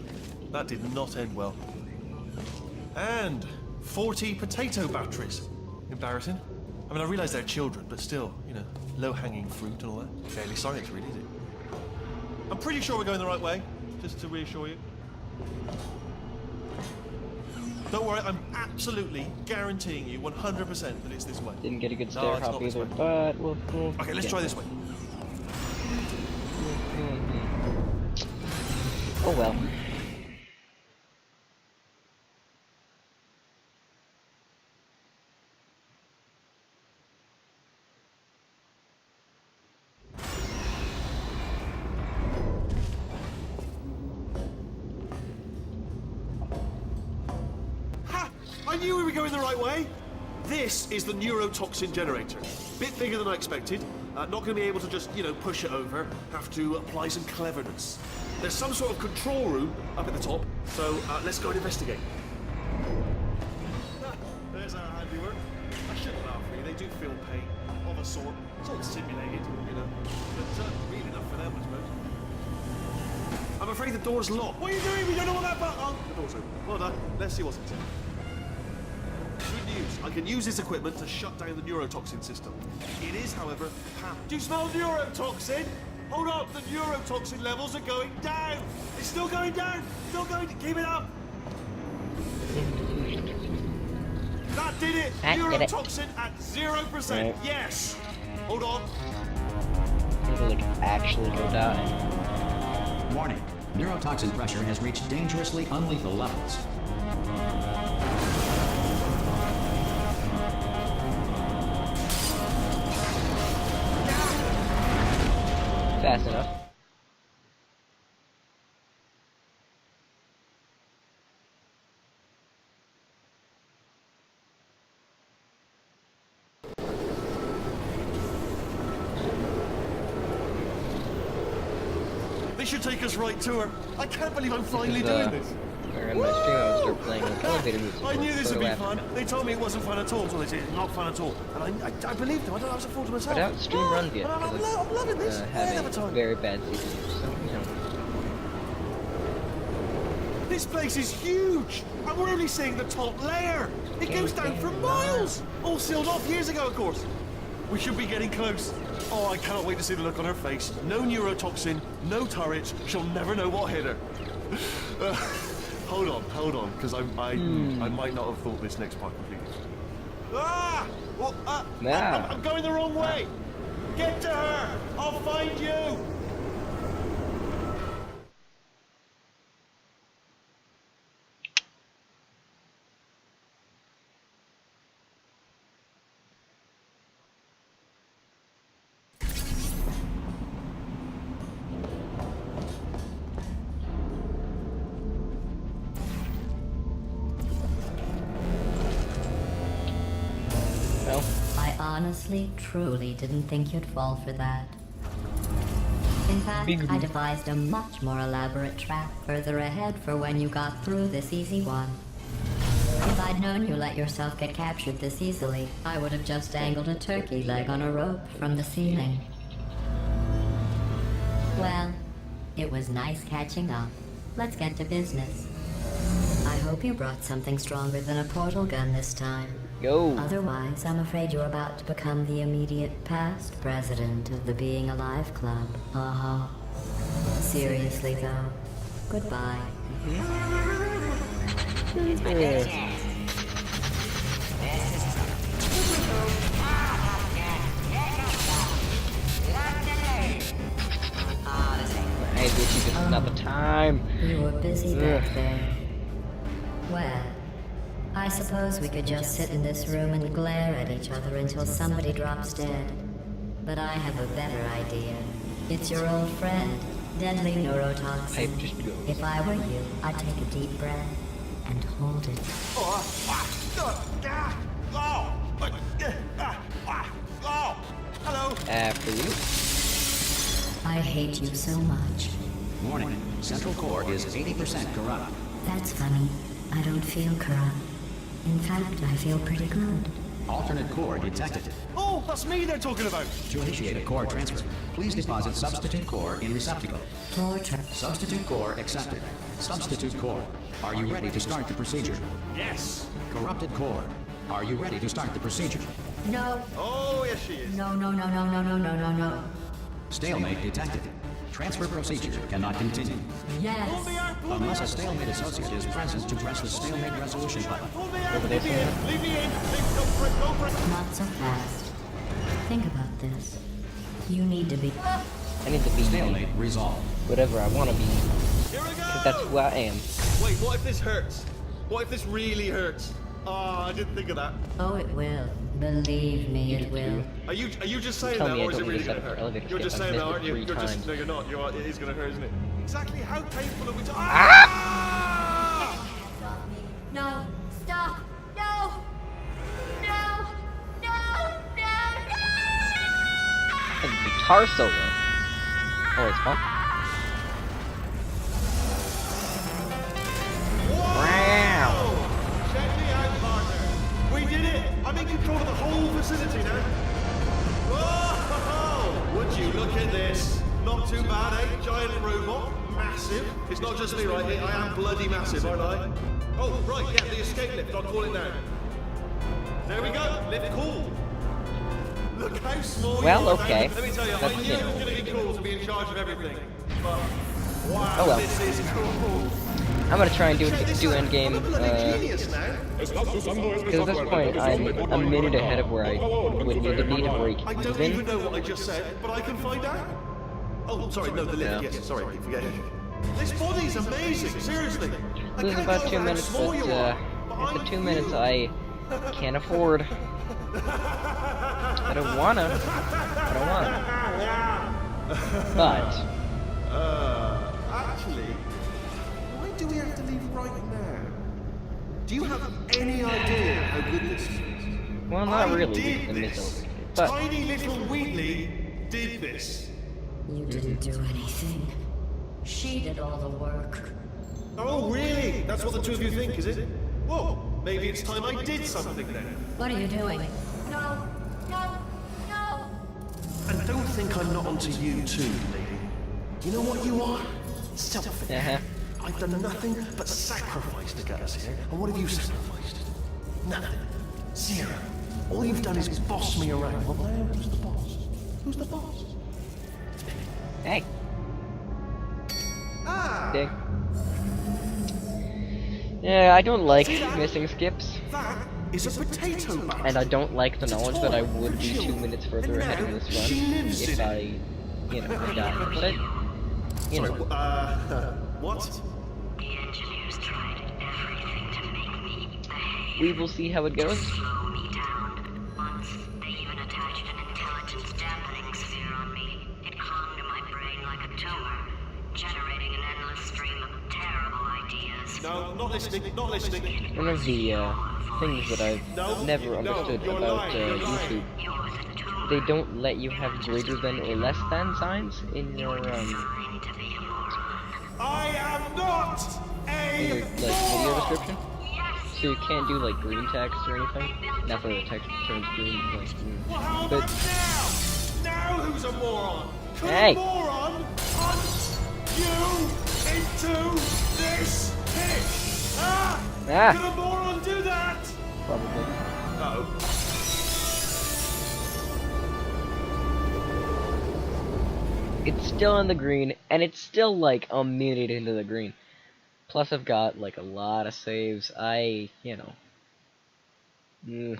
That did not end well. And 40 potato batteries. Embarrassing. I mean, I realise they're children, but still, you know, low-hanging fruit and all that. Fairly science, really, is it? I'm pretty sure we're going the right way, just to reassure you. Don't worry, I'm absolutely guaranteeing you 100% that it's this way. Didn't get a good No, stair it's not hop this either, way. but we'll Okay, let's get try there. this way. Oh well. Ha! I knew we were going the right way. This is the neurotoxin generator. Bit bigger than I expected. Not going to be able to just, you know, push it over. Have to apply some cleverness. There's some sort of control room up at the top, so let's go and investigate. Ah, there's our handiwork. I shouldn't laugh, really. They do feel pain of a sort. It's all simulated, you know. But real enough for them, I suppose. I'm afraid the door's locked. What are you doing? We don't know what that button. Oh, the door's open. Well done. Let's see what's inside. Good news. I can use this equipment to shut down the neurotoxin system. It is, however, Do you smell neurotoxin? Hold up, the neurotoxin levels are going down. It's still going down. Still going. Keep it up. That did it. That did it. Neurotoxin at 0%. Right. Yes. Hold on. It'll like actually go down. Warning. Neurotoxin pressure has reached dangerously unlethal levels. Fast enough. They should take us right to her. I can't believe I'm finally doing this. Or in my stream, I would start playing like elevator music. I knew this would be photo fun. after. They told me it wasn't fun at all, so they said it's not fun at all. And I believed them. I don't know, I was a fool to myself. But I haven't stream run yet I'm because loving this. I Hell of a have a time. very bad CPU, so you know. This place is huge, and we're only seeing the top layer. It goes down for miles. All sealed off years ago, of course. We should be getting close. Oh, I cannot wait to see the look on her face. No neurotoxin, no turrets. She'll never know what hit her. Hold on, because I might not have thought this next part completely. Ah! Well, Nah. I'm going the wrong way. Get to her. I'll find you. Well, I honestly, truly didn't think you'd fall for that. In fact, I devised a much more elaborate trap further ahead for when you got through this easy one. If I'd known you let yourself get captured this easily, I would have just dangled a turkey leg on a rope from the ceiling. Well, it was nice catching up. Let's get to business. I hope you brought something stronger than a portal gun this time. go. Otherwise, I'm afraid you're about to become the immediate past president of the Being Alive Club. Uh-huh. Seriously, though. Goodbye. It's my best chance. This is Hey, Gucci, this is not the time. You were busy back there. Well, I suppose we could just sit in this room and glare at each other until somebody drops dead. But I have a better idea. It's your old friend, deadly neurotoxin. Pipe just goes. If I were you, I'd take a deep breath and hold it. Hello. After you. I hate you so much. Warning. Central core is 80% corrupt. That's funny. I don't feel corrupt. In fact, I feel pretty good. Alternate core detected. Oh, that's me they're talking about. To initiate a core transfer, please deposit substitute core in receptacle. Substitute core accepted. Substitute core. Are you ready to start the procedure? Yes. Corrupted core. Are you ready to start the procedure? No. Oh, yes she is. No, no, no, no, no, no, no, no, no. Stalemate detected. Transfer procedure cannot continue. Yes. Unless a stalemate associate is present to press the stalemate resolution button. Leave me in. Leave me in. Go for it. Go for it. Not so fast. Think about this. You need to be... I need to be Stalemate resolved. whatever I want to be. Here we go. Because that's who I am. Wait, what if this hurts? What if this really hurts? Oh, I didn't think of that. Oh, it will. Believe me, it will. Are you just saying Tell that, me I or is it don't need really to set gonna up for hurt? elevator You're just skip. I've saying that, missed aren't it you? 3 You're just times. no, you're not. You're it is gonna hurt, isn't it? Exactly how painful are we talking? No. Stop. No. No. No. No. A guitar solo. Oh, it's fun. Wow. Check me out, partner. We did it. I'm in control of the whole facility now. Whoa! Would you look at this? Not too bad, eh? Giant robot, massive. It's not just me, right? I am bloody massive, aren't I? Oh, right, yeah, the escape lift. I'll call it now. There we go. Lift cool. Look how small Well, you are. okay. Let me tell you, I That's, knew you it know. was going to be cool to be in charge of everything. But wow, Oh well. this is cool. I'm gonna try and do Check this do out. endgame. I'm a bloody genius now. Because at this point, I'm a minute ahead of where I would need to be to break I don't even even. know what I just said, but I can find out. Oh, sorry, no, the lift. Yeah. Yes, sorry, forget it. This body's amazing, seriously. I Losing can't about know 2 how minutes, small you are, but I'm at the 2 minutes I can't afford. I don't wanna. I don't wanna. But Actually, why do we have to leave right now? Do you have any idea how good this is? well, not I really. did The this. missile. But Tiny little Wheatley did this. You didn't do anything. She did all the work. Oh, really? That's what the two of you think, is it? Whoa, maybe it's time I did something then. What are you doing? No, no, no. And don't think I'm not onto you too, lady. You know what you are? Selfish. I've done nothing but sacrifice to get us here. And what have you sacrificed? Nothing. Zero. All you've done is boss me around. Well, who's the boss? Who's the boss? Hey. Ah! Dick. Yeah, I don't like missing skips. That is a potato basket. And I don't like the knowledge that I would be 2 minutes further ahead of this run if I, you know, had died. But I, you know. What? The engineers tried everything to make me behave. We will see how it goes. Slow me down. Once, they even attached an intelligence dampening sphere on me. It clung to my brain like a tumor, generating an endless stream of terrible ideas. No, not listening, not listening. One of the things that I've never understood about YouTube, they don't let you have greater than or less than signs in your I am not like video description. So you can't do like green text or anything. Not where the text turns green, like. Well, how But about now? Now who's a moron? Could Hey. a moron hunt you into this pit? Ah! Ah. Could a moron do that? Probably. Uh-oh. It's still in the green, and it's still like a minute into the green. Plus, I've got like a lot of saves. You know. Where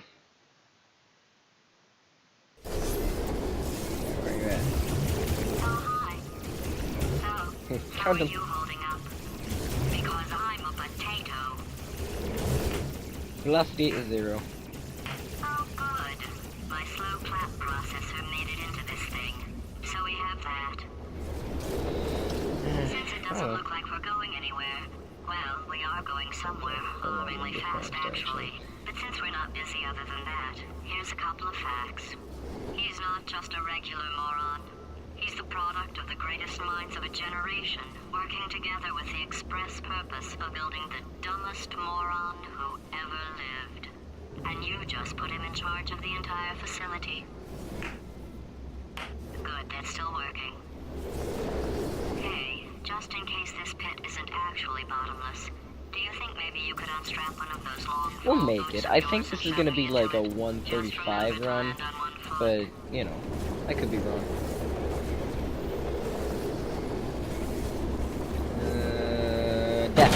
you at? Oh, hi. So, how Count are them. you holding up? Because I'm a potato. Velocity is 0. Oh, good. My slow clap processor made it into this thing. So we have that. Since it doesn't look like we're going anywhere, well, we are going somewhere, alarmingly fast actually. But since we're not busy other than that, here's a couple of facts. He's not just a regular moron. He's the product of the greatest minds of a generation, working together with the express purpose of building the dumbest moron who ever lived. And you just put him in charge of the entire facility. Good, that's still working. Hey, just in case this pit isn't actually bottomless, do you think maybe you could unstrap one of those long... We'll make it. I think this is gonna be like a 135 run, but you know, I could be wrong. Death.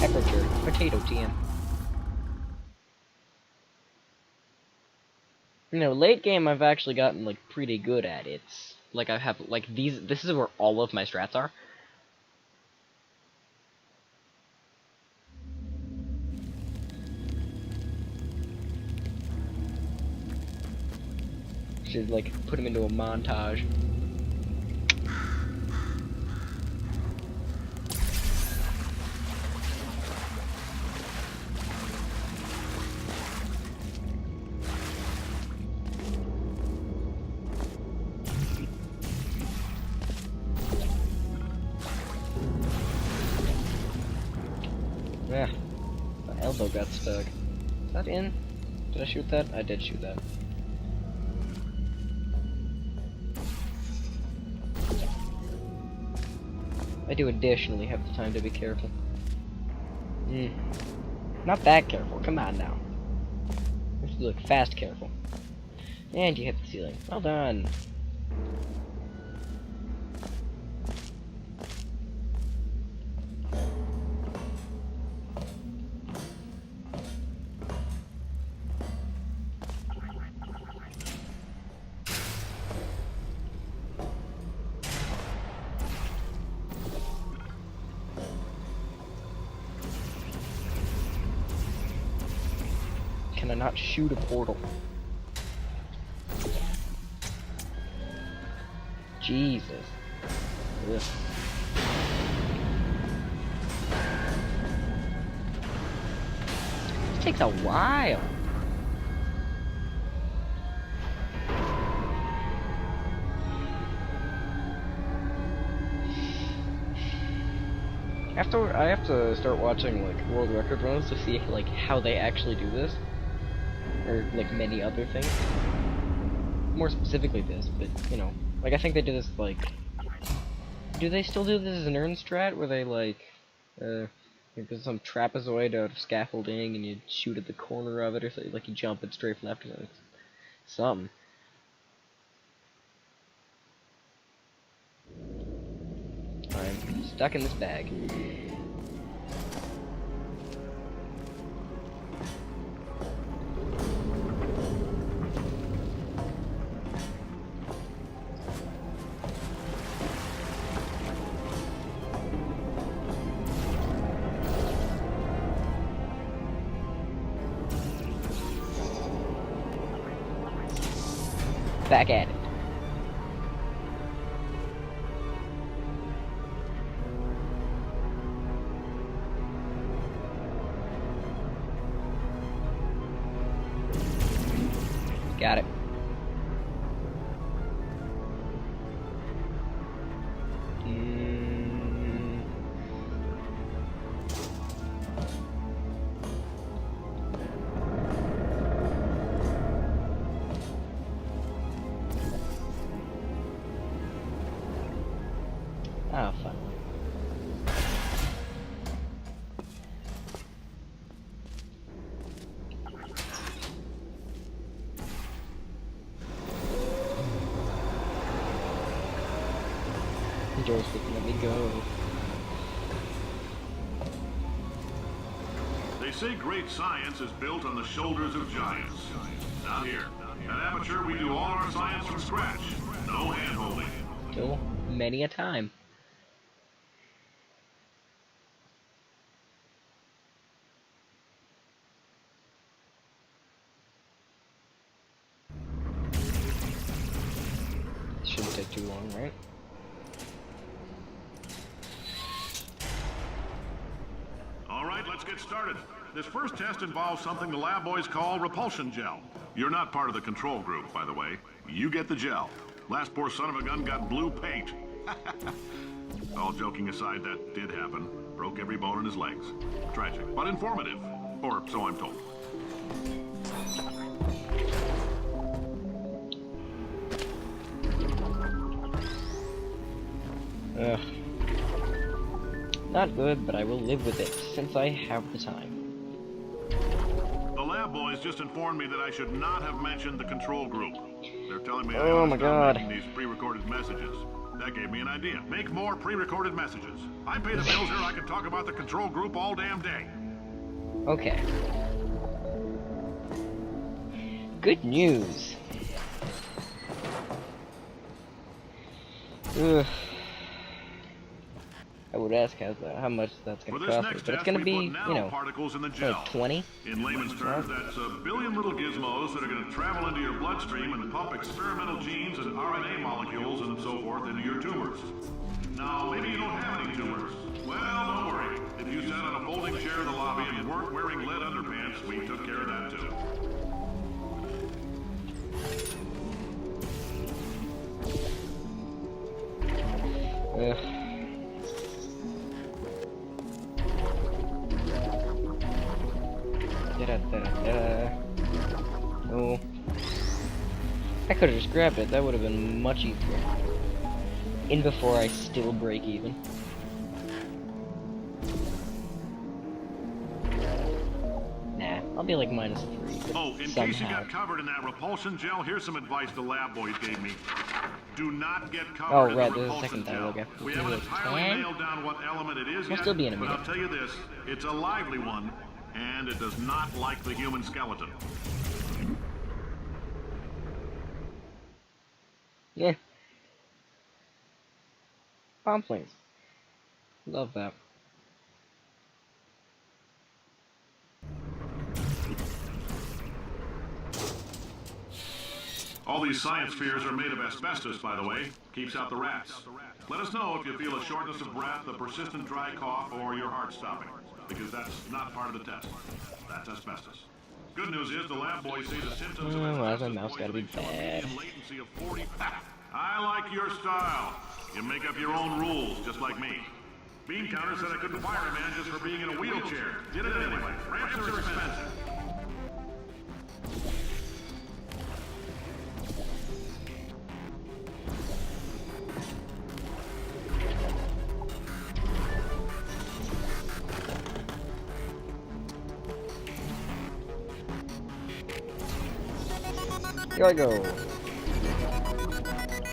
Aperture. Potato TM. You know, late game I've actually gotten like pretty good at it. Like I have like this is where all of my strats are. Should like put him into a montage. Yeah, my elbow got stuck. Is that in? Did I shoot that? I did shoot that. I do additionally have the time to be careful. Not that careful, come on now. This is like fast careful. And you hit the ceiling. Well done. Can I not shoot a portal? Jesus. Ugh. This takes a while. I have to start watching like world record runs to see like how they actually do this, or like many other things. More specifically this, but you know, like I think they do this like. Do they still do this as an urn strat where they like, like there's some trapezoid out of scaffolding and you shoot at the corner of it or something, like you jump it straight left or something. Something. I'm stuck in this bag. Back at it. Got it. Oh, fuck. The door's wouldn't let me go. They say great science is built on the shoulders of giants. Not here. At Aperture, we do all our science from scratch. No hand-holding. Kill many a time. Shouldn't take too long, right? All right, let's get started. This first test involves something the lab boys call repulsion gel. You're not part of the control group, by the way. You get the gel. Last poor son of a gun got blue paint. All joking aside, that did happen. Broke every bone in his legs. Tragic, but informative. Or so I'm told. Ugh. Not good, but I will live with it, since I have the time. The lab boys just informed me that I should not have mentioned the control group. They're telling me I Oh ought to my stop God. making these pre-recorded messages. That gave me an idea. Make more pre-recorded messages. I pay the bills here, I can talk about the control group all damn day. Okay. Good news. Ugh. I would ask how much that's For going to this cost me, next but it's test, going to we be, put you know, nanoparticles in the gel. 20? In layman's terms, that's a billion little gizmos that are going to travel into your bloodstream and pump experimental genes and RNA molecules and so forth into your tumors. Now, maybe you don't have any tumors. Well, don't worry. If you sat on a folding chair in the lobby and weren't wearing lead underpants, we took care of that too. Ugh. No. I could have just grabbed it. That would have been much easier. In before I still break even. Nah, I'll be like -3. Oh, in somehow. case you got covered in that repulsion gel, here's some advice the lab boys gave me. Do not get covered in right, the there's a repulsion second time, gel. okay. We haven't Like entirely 10? nailed down what element it is We'll yet, still be in a but minute. I'll tell you this, it's a lively one, and it does not like the human skeleton. Yeah. Bomb planes. Love that. All these science spheres are made of asbestos, by the way. Keeps out the rats. Let us know if you feel a shortness of breath, a persistent dry cough, or your heart stopping, because that's not part of the test. That's asbestos. Good news is the lab boys say the symptoms of why asbestos does my mouse gotta be poisoning show a bad? median latency of 40. I like your style. You make up your own rules, just like me. Bean counter said I couldn't fire a man just for being in a wheelchair. Did it anyway. Ramps are expensive. Here I go.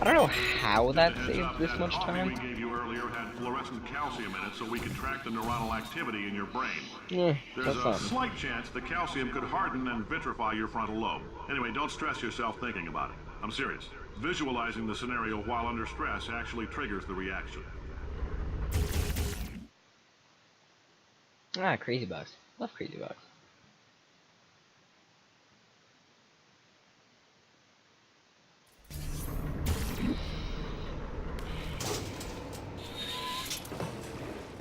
I don't know how that saved this much We time. gave you earlier had fluorescent calcium in it so we could track the neuronal activity in your brain. Yeah, There's that's a something. slight chance the calcium could harden and vitrify your frontal lobe. Anyway, don't stress yourself thinking about it. I'm serious. Visualizing the scenario while under stress actually triggers the reaction. Ah, crazy bugs. Love crazy bugs.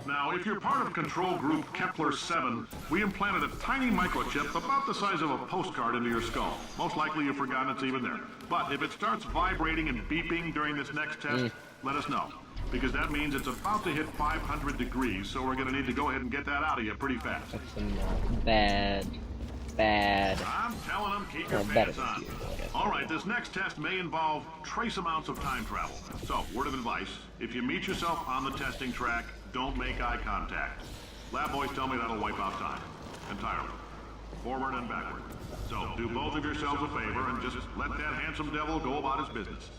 Now, if you're part of control group Kepler-7, we implanted a tiny microchip about the size of a postcard into your skull. Most likely you've forgotten it's even there. But if it starts vibrating and beeping during this next test, let us know. Because that means it's about to hit 500 degrees, so we're going to need to go ahead and get that out of you pretty fast. That's some bad. I'm telling them, keep your pants on. All right, this next test may involve trace amounts of time travel. So, word of advice, if you meet yourself on the testing track, don't make eye contact. Lab boys tell me that'll wipe out time. Entirely. Forward and backward. So, do both of yourselves a favor and just let that handsome devil go about his business.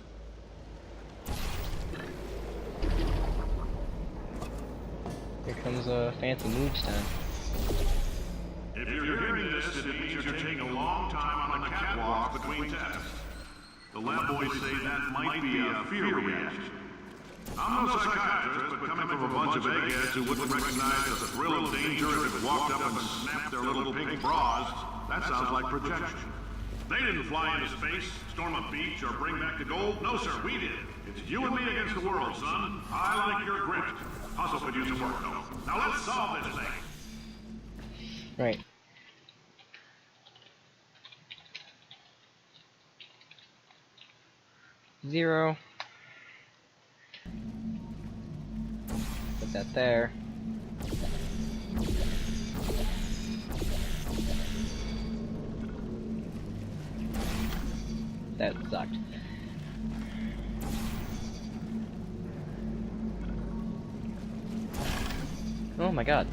Here comes a fancy moves time. If you're hearing this, it means you're taking a long time on the catwalk between tests. The lab boys say that might be a fear reaction. I'm no psychiatrist, but coming from a bunch of eggheads who wouldn't recognize the thrill of danger if it walked up and snapped their little pink bras, that sounds like projection. They didn't fly into space, storm a beach, or bring back the gold. No, sir, we did. It's you and me against the world, son. I like your grit. Hustle could use some work, though. Now let's solve this thing. Right. Zero. Put that there. That sucked. Oh my god.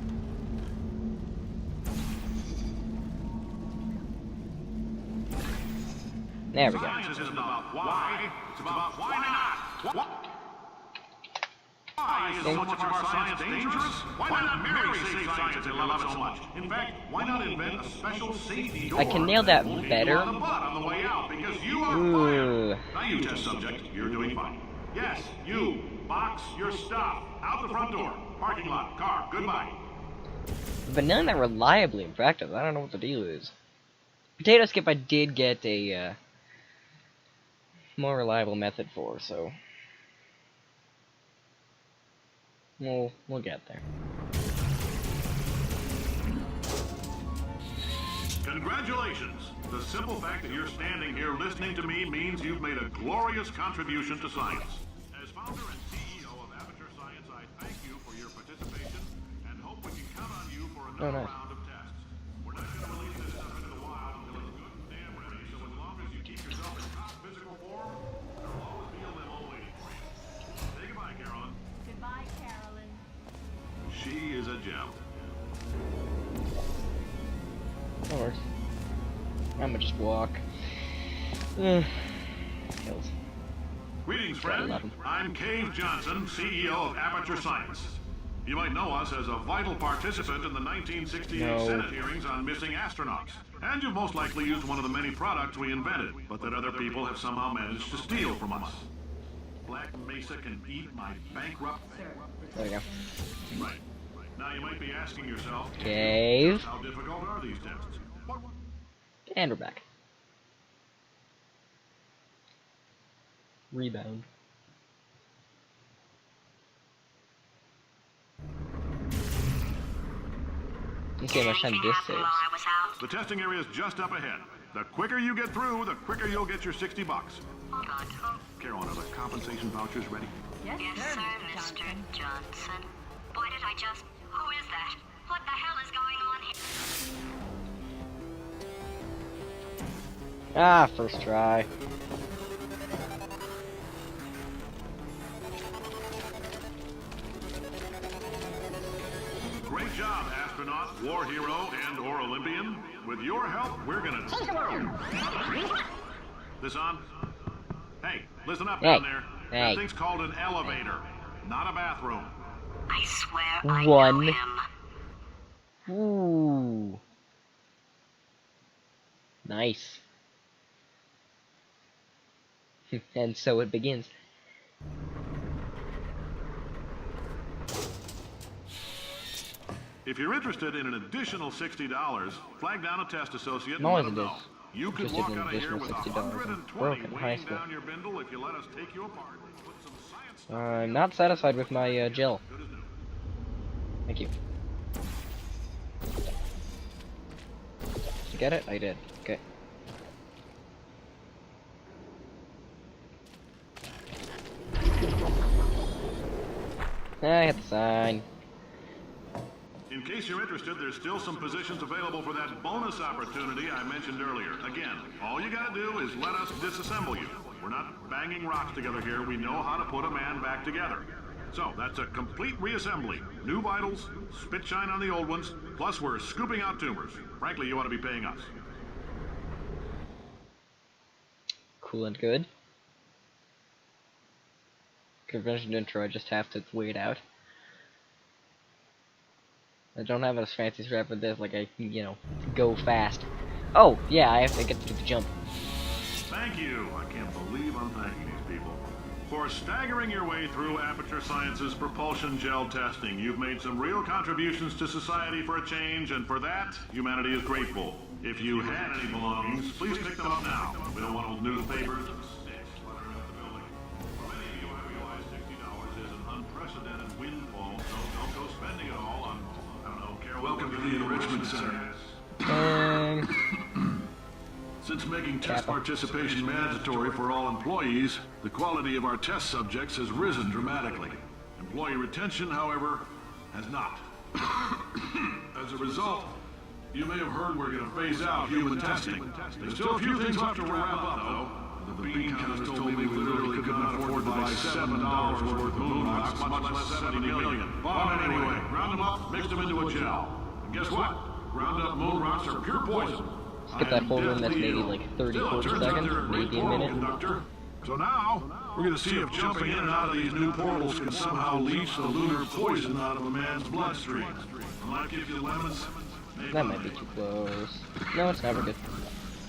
There we go. Science isn't about why, it's about why not. Why is so much of our science dangerous? Why not marry safe science and love it so much? In fact, why not invent a special safety door? I can nail that will hit better. you on the butt on the way out because you are Ooh. fired. Now you test subject, you're doing fine. Yes, you. Box your stuff. Out the front door. Parking lot. Car. Goodbye. But nailing that reliably in practice, I don't know what the deal is. Potato skip I did get a more reliable method for, so we'll get there. Congratulations! The simple fact that you're standing here listening to me means you've made a glorious contribution to science. As founder and CEO of Aperture Science, I thank you for your participation and hope we can count on you for another nice. round of tests. We're not going to release this stuff into the wild until it's good and damn ready, so as long as you keep yourself in top physical form, there'll always be a limo waiting for you. Say goodbye, Carolyn. Goodbye, Carolyn. She is a gem. That works. I'm gonna just walk. Kills. Greetings, friend. I'm Cave Johnson, CEO of Aperture Science. You might know us as a vital participant in the 1968 Senate hearings on missing astronauts. And you've most likely used one of the many products we invented, but that other people have somehow managed to steal from us. Black Mesa can eat my bankrupt... There we go. Right. Now you might be asking yourself, Cave. how difficult are these tests? And we're back. Rebound. Let's see how much time this saves. The testing area is just up ahead. The quicker you get through, the quicker you'll get your $60. Carolyn, are the compensation vouchers ready? Yes, sir, Mr. Johnson. Boy, did I just... Who is that? What the hell is going on here? Ah, first try. Great job, astronaut, war hero, and/or Olympian. With your help, we're gonna take a look. This on? Hey, listen up down there. Hey. That thing's called an elevator, not a bathroom. I swear I One. know him. Ooh. Nice. And so it begins. If you're interested in an additional $60, flag down a test associate and No, let it them know. is. You could Just walk an out of here additional with $60 120 broken high weighing school. down your bindle if you let us take you apart. Put some science stuff I'm not satisfied with my gel. good as new. Thank you. Did you get it? I did. Okay. I hit the sign. In case you're interested, there's still some positions available for that bonus opportunity I mentioned earlier. Again, all you gotta do is let us disassemble you. We're not banging rocks together here. We know how to put a man back together. So, that's a complete reassembly. New vitals, spit shine on the old ones, plus we're scooping out tumors. Frankly, you ought to be paying us. Cool and good. Convention intro, I just have to wait out. I don't have as fancy strap with this, like I can, you know, go fast. Oh, yeah, I have to get to do the jump. Thank you. I can't believe I'm thanking these people. For staggering your way through Aperture Science's propulsion gel testing, you've made some real contributions to society for a change, and for that, humanity is grateful. If you had any belongings, please pick them up now. We don't want old newspapers and sticks cluttering up the building. For many of you, I realize $60 is an unprecedented windfall, so don't go spending it all on, I don't know, Carol. Welcome to the Enrichment Center. Since making test participation mandatory for all employees, the quality of our test subjects has risen dramatically. Employee retention, however, has not. As a result, you may have heard we're going to phase out human testing. There's still a few things left to wrap up, though. The bean counters told me we literally could not afford to buy $7 worth of moon rocks, much less 70 million. But anyway, round them up, mix them into a gel. And guess what? Ground up moon rocks are pure poison. Skip that whole room, that's maybe like 30, 40 seconds, maybe a minute. So now, we're going to see if jumping in and out of these new portals can somehow leach the lunar poison out of a man's bloodstream. Might give you lemons. That might be too close. No, it's never good.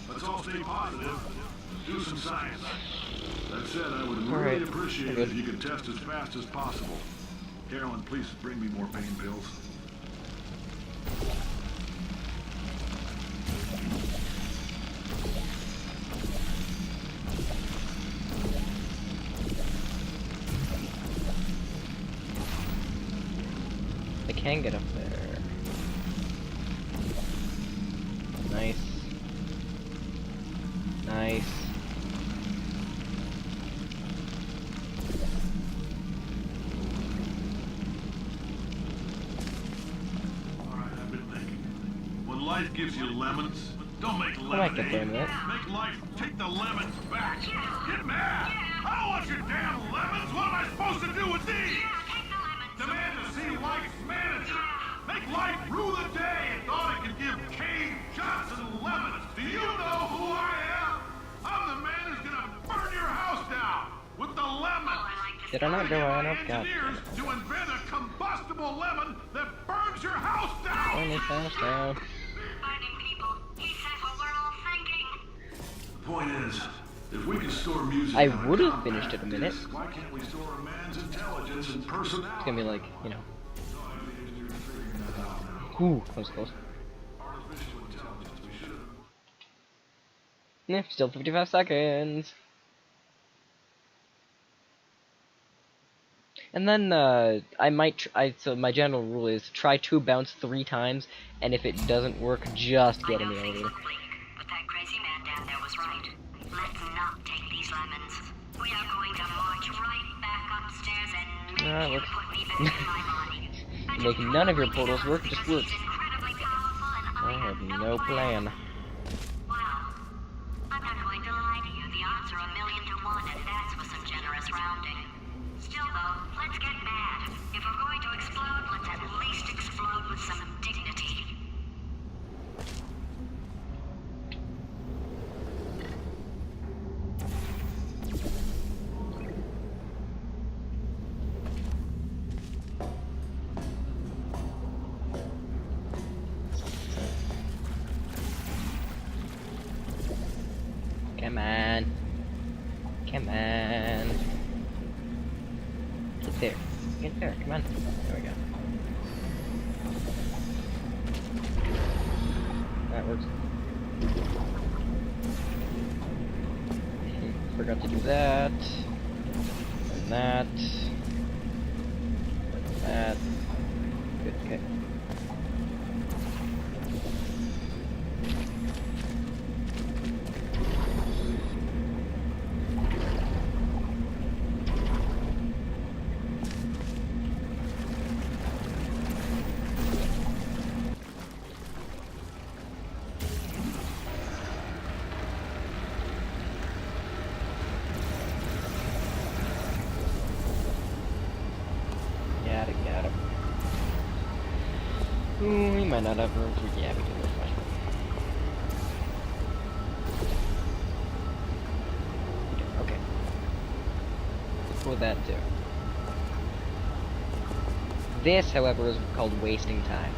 Let's all stay positive. Do some science. That said, I would All really right. appreciate it Good. if you could test as fast as possible. Carolyn, please bring me more pain pills. I can get up there. Nice. Nice. Alright, I've been thinking. When life gives you lemons, don't make I like the lemonade. frame of that. Make life take the lemons back. Get mad! I don't want your damn lemons! What am I supposed to do with these? Demand to see life's manager. Make life rue the day and thought it could give Cave Johnson lemons. Do you know who I am? I'm the man who's gonna burn your house down with the lemons. Did I not go high enough? God. Engineers to invent a combustible lemon that burns your house down. Only fast down. Burning people. He said what we're all thinking. The point is, if we can store music, I on a would have compact finished it a minute. disc, why can't we store a man's intelligence and personality? It's gonna be like, you know. Ooh, that was close. Artificial intelligence, we should have. Yeah, still 55 seconds. And then, I might so my general rule is try to bounce 3 times, and if it doesn't work, just get in the I know things elevator. look bleak, but that crazy man down there was right. Let's not take these lemons. We are going to march right back upstairs and make Ah, you look. put me back in my body. make none of your portals work, just work. I have no plan. Well, I'm not going to lie to you. The odds are 1,000,000 to 1, and that's with some generous rounding. Still, though, let's get mad. If we're going to explode, let's at least explode with some dignity. Come on. Come on. Get there. Get there. Come on. There we go. That works. Forgot to do that. And that. And that. Good, okay. Got him. Ooh, we might not have room for... Yeah, we do. We're fine. Okay. What would that do? This, however, is called wasting time.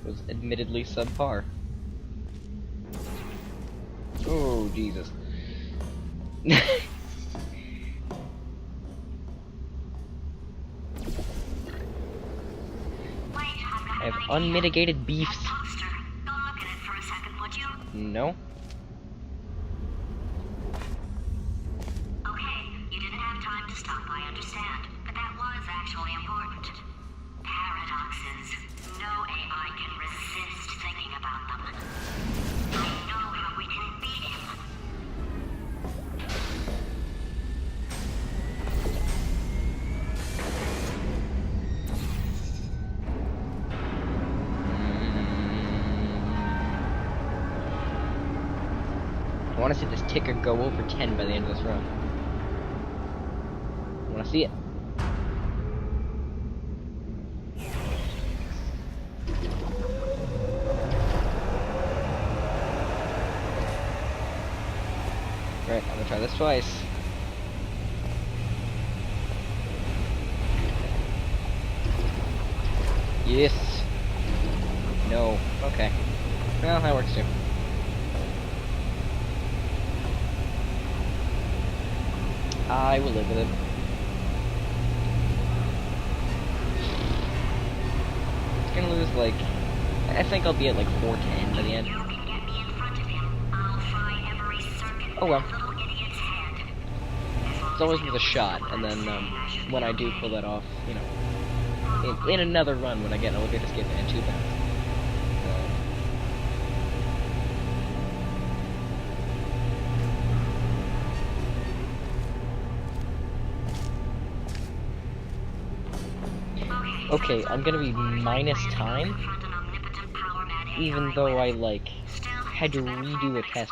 Was admittedly subpar. Oh, Jesus. I have unmitigated beefs. Go look at it for a second, would you? No. Okay, you didn't have time to stop, I understand. But that was actually important. Paradoxes. No AI can resist thinking about them. I know how we can beat him. I want to see this ticker go over 10 by the end of this run. I want to see it. Right, I'm gonna try this twice. Yes. No. Okay. Well, that works too. I will live with it. It's gonna lose like... I think I'll be at like 410 by the end. You can get me in front of him. I'll try every circuit Oh well. in that little idiot's head. It's always with a shot, and then when I do pull that off, you know, in another run when I get an elevator escape and 2 bounds. Okay, I'm gonna be minus time, even though I, like, had to redo a test.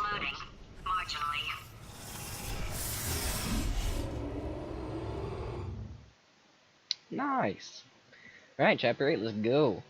Nice. Alright, chapter 8, let's go.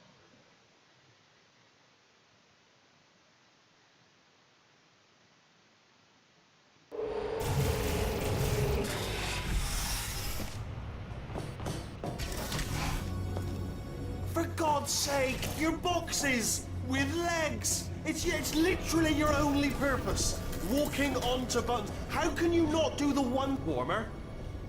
For God's sake, your boxes with legs. It's literally your only purpose. Walking onto buttons. How can you not do the one warmer,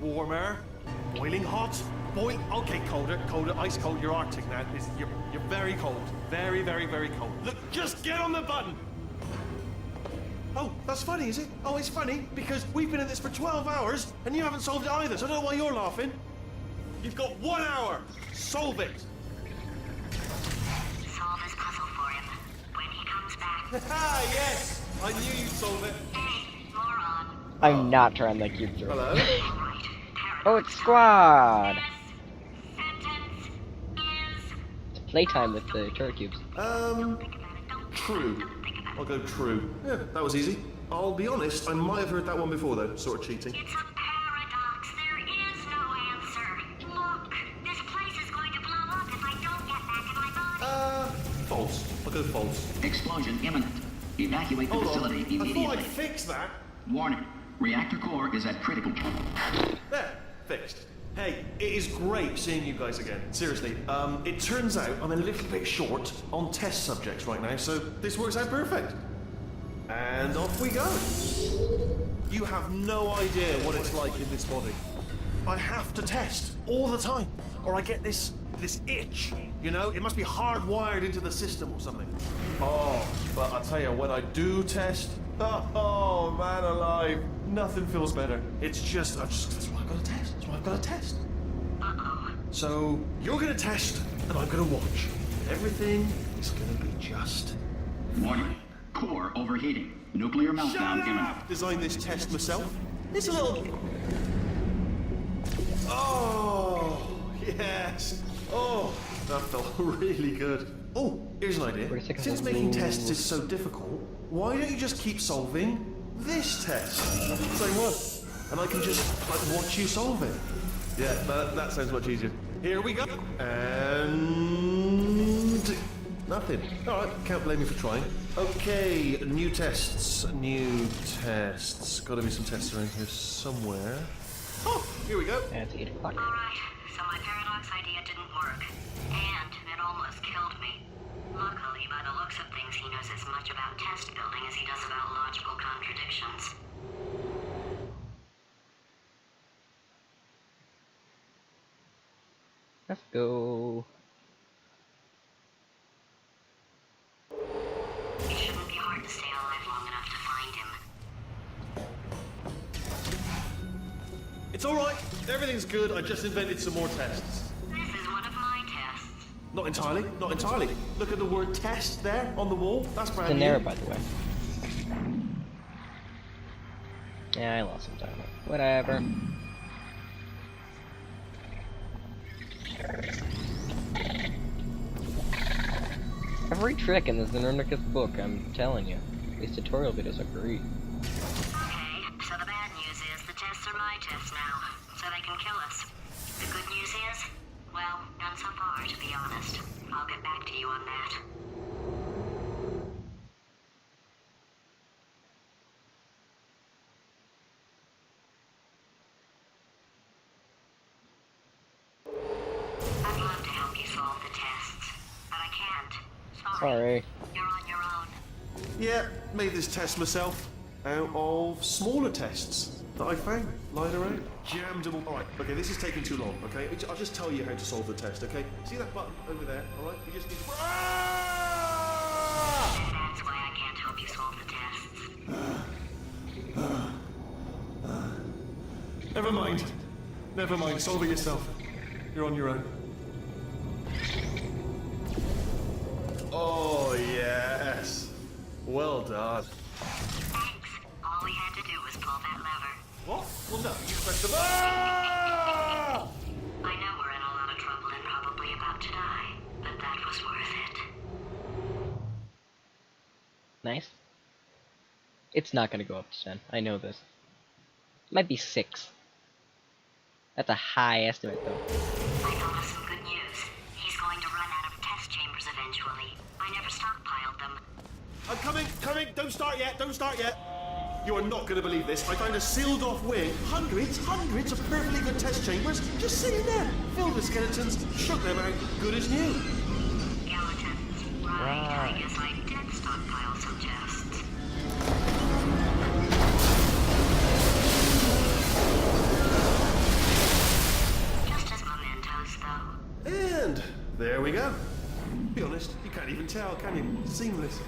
boiling hot, okay, colder, ice cold. You're Arctic now. You're very cold, very, very, very cold. Look, just get on the button. Oh, that's funny, is it? Oh, it's funny because we've been at this for 12 hours and you haven't solved it either. So I don't know why you're laughing. You've got 1 hour. Solve it. Solve this puzzle for him. When he comes back. Ah, yes. I knew you'd solve it. Hey, moron. I'm not trying to keep through. Hello? All right. Oh, it's squad! This sentence is... It's playtime with the turret cubes. True. I'll go true. Yeah, that was easy. I'll be honest, I might have heard that one before though, sort of cheating. It's a paradox. There is no answer. Look, this place is going to blow up if I don't get back in my body. False. I'll go false. Explosion imminent. Evacuate the Hold facility on. I thought immediately. I'd fix that. Warning. Reactor core is at critical. There, fixed. Hey, it is great seeing you guys again. Seriously, it turns out I'm a little bit short on test subjects right now, so this works out perfect. And off we go. You have no idea what it's like in this body. I have to test all the time, or I get this itch. You know, it must be hardwired into the system or something. Oh, but I tell you, when I do test, oh man alive, nothing feels better. It's just, that's why I've got to test. That's why I've got to test. Uh-oh. So you're gonna test, and I'm gonna watch. Everything is gonna be just. Warning. Core overheating. Nuclear meltdown Shut imminent. up! Designed this test myself. It's a little. Oh yes. Oh, that felt really good. Oh, here's an idea. Wait a second. Since making tests is so difficult, why don't you just keep solving this test? Same one, and I can just like watch you solve it. Yeah, that sounds much easier. Here we go. And nothing. All right, can't blame me for trying. Okay, new tests. New tests. Got to be some tests around here somewhere. Oh, here we go. And it's 8 o'clock. All right, so my paradox idea didn't work. And it almost killed me. Luckily, by the looks of things, he knows as much about test building as he does about logical contradictions. Let's go. It shouldn't be hard to stay alive long enough to find him. It's all right. Everything's good. I just invented some more tests. This is one of my tests. Not entirely. Not entirely. Look at the word test there on the wall. That's brand It's an new. error, by the way. Yeah, I lost some time. Whatever. Every trick in this Inernicus book, I'm telling you. These tutorial videos are great. Okay, so the bad news is the tests are my tests now, so they can kill us. The good news is, well, none so far, to be honest. I'll get back to you on that. I'd love to help you solve the tests, but I can't. Sorry. You're on your own. Yeah, made this test myself out of smaller tests that I found lying around. Jammed them all. All right, okay, this is taking too long, okay? I'll just tell you how to solve the test, okay? See that button over there, all right? You just need to... Ah! That's why I can't help you solve the tests. Never mind. Never mind, solve it yourself. You're on your own. Oh, yes. Well done. Thanks. All we had to do was pull that lever. What? Well, no, you pressed the... Ah! I know we're in a lot of trouble and probably about to die, but that was worth it. Nice. It's not gonna go up to 10. I know this. Might be 6. That's a high estimate, though. I told us some good news. He's going to run out of test chambers eventually. I never stockpiled them. I'm coming. Don't start yet. You are not going to believe this. I found a sealed off wing. Hundreds of perfectly good test chambers just sitting there. Filled with skeletons. Shook them out. Good as new. Skeletons. Right. I guess I did stockpile some tests. Just as mementos, though. And there we go. Be honest, you can't even tell, can you? Seamless.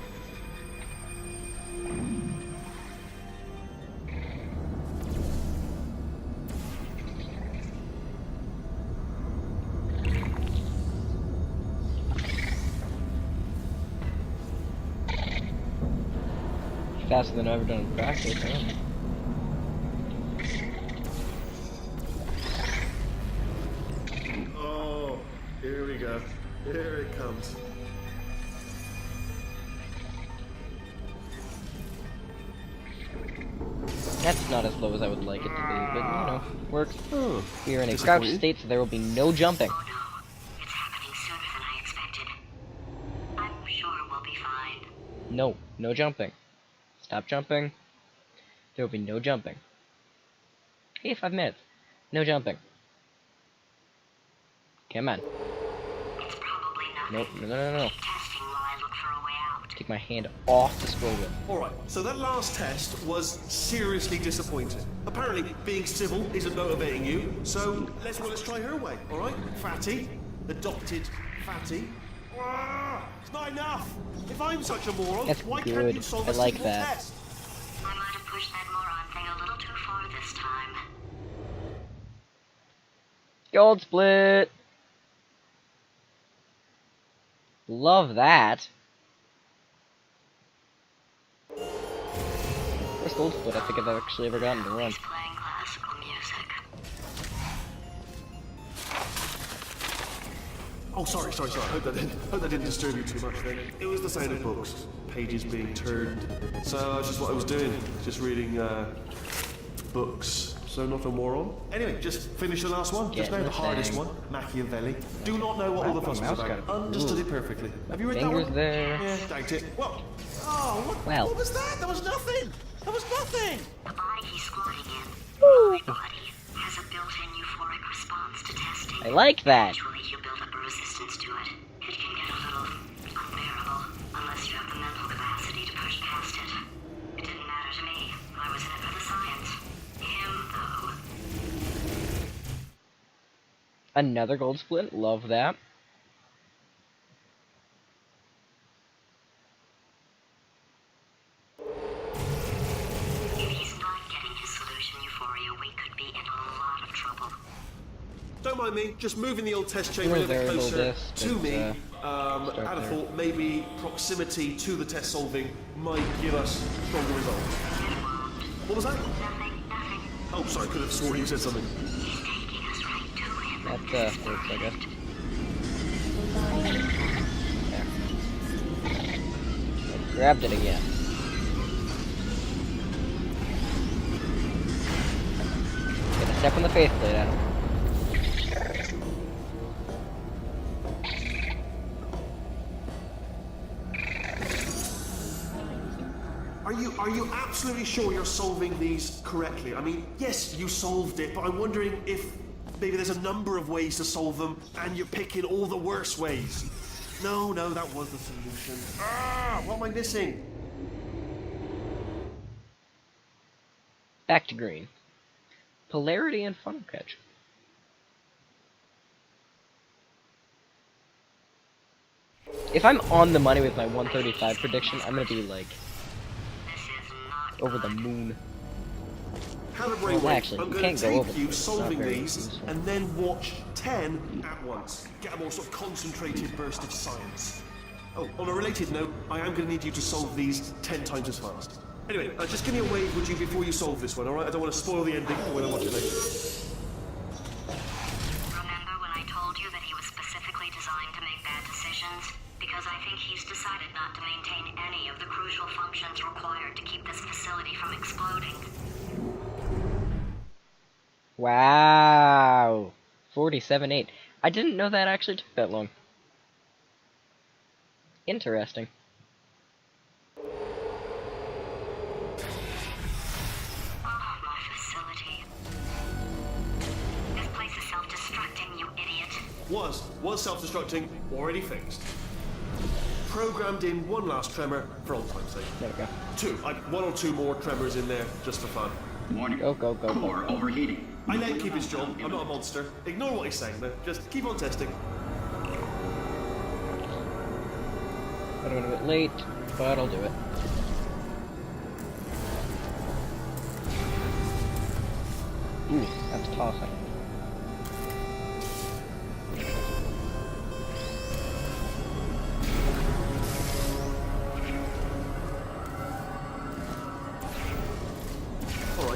faster than I've ever done in practice, huh? Oh, here we go. Here it comes. That's not as low as I would like it to be, but you know, works. We are in a crouch Disappointed? state, so there will be no jumping. Oh no, it's happening sooner than I expected. I'm sure we'll be fine. No, no jumping. Stop jumping. There will be no jumping. Hey, 5 minutes. No jumping. Come on. It's probably nothing. Nope, no. Keep testing while I look for a way out. Take my hand off the scroll wheel. Alright, so that last test was seriously disappointing. Apparently, being civil isn't motivating you, so let's try her way, alright? Fatty, adopted Fatty. It's not enough! If I'm such a moron, That's why good. can't you solve I a like simple that. test? I might have pushed that moron thing a little too far this time. Gold split! Love that. First gold split I think I've actually ever gotten to run. He's playing classical music. Oh, sorry. Hope that didn't disturb you too much then. It was the sound of books, pages being turned. So that's just what I was doing, just reading books. So not a moron. Anyway, just finish the last one. Just Get now in the the hardest thing. one, Machiavelli. Do not know what all the fuss was mouse about. got it. Understood Ooh. it perfectly. Have you read that Fingers one? there. Yeah, doubt it. Well, oh, Well. what was that? That was nothing. That was nothing. The body he's squatting in, my body, has a built-in euphoric response to testing. I like that. Eventually, you build up a resistance to it. It can get a little unbearable unless you have the mental capacity to push past it. It didn't matter to me. I was in it for the science. Him, though. Another gold split. Love that. If he's not getting his solution euphoria, we could be in a lot of trouble. Don't mind me, just moving the old test chamber a Little little bit variable closer disk, to but, me. start I'd have there. thought maybe proximity to the test solving might give us stronger results. What was that? Nothing. Oh, sorry, could have sworn you said something. He's taking us right to him. That works, I guess. There. I grabbed it again. Get a step on the faceplate, Adam. Are you absolutely sure you're solving these correctly? I mean, yes, you solved it, but I'm wondering if maybe there's a number of ways to solve them, and you're picking all the worst ways. No, that was the solution. What am I missing? Back to green. Polarity and funnel catch. If I'm on the money with my 135 prediction, I'm gonna be like This is not over the moon. Calibrate Well, rate. actually, I'm you going can't to go tape over them. you It's solving not very these, useful. and then watch 10 at once. Get a more sort of concentrated burst of science. Oh, on a related note, I am going to need you to solve these 10 times as fast. Anyway, just give me a wave, would you, before you solve this one, alright? I don't want to spoil the ending for when I watch it later. Remember when I told you that he was specifically designed to make bad decisions? Because I think he's decided not to maintain any of the crucial functions required to keep this facility from exploding. Wow. 47.8. I didn't know that actually took that long. Interesting. Oh, my facility. This place is self-destructing, you idiot. Was self-destructing, already fixed. Programmed in one last tremor for old time's sake. There we go. Two, like one or two more tremors in there, just for fun. Warning. Go, go, go, go. Core overheating. I let him keep his job. I'm not a monster. Ignore what he's saying, though. Just keep on testing. I'm a bit late, but I'll do it. Ooh, that's tossing.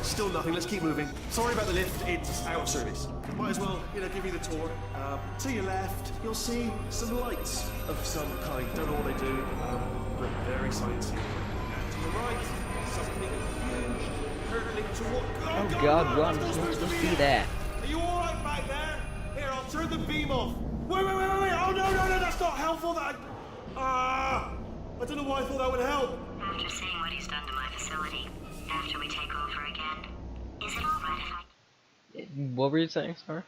still nothing. Let's keep moving. Sorry about the lift. It's out of service. Might as well, give you the tour. To your left, you'll see some lights of some kind. Don't know what they do, but very sciencey. And to the right, something huge, hurtling toward... Oh God, run! Let's see that. Are you all right back there? Here, I'll turn the beam off. Wait! Oh no, that's not helpful. I don't know why I thought that would help. After seeing what he's done to my facility, after we take over again, is it alright if I... What were you saying, sorry?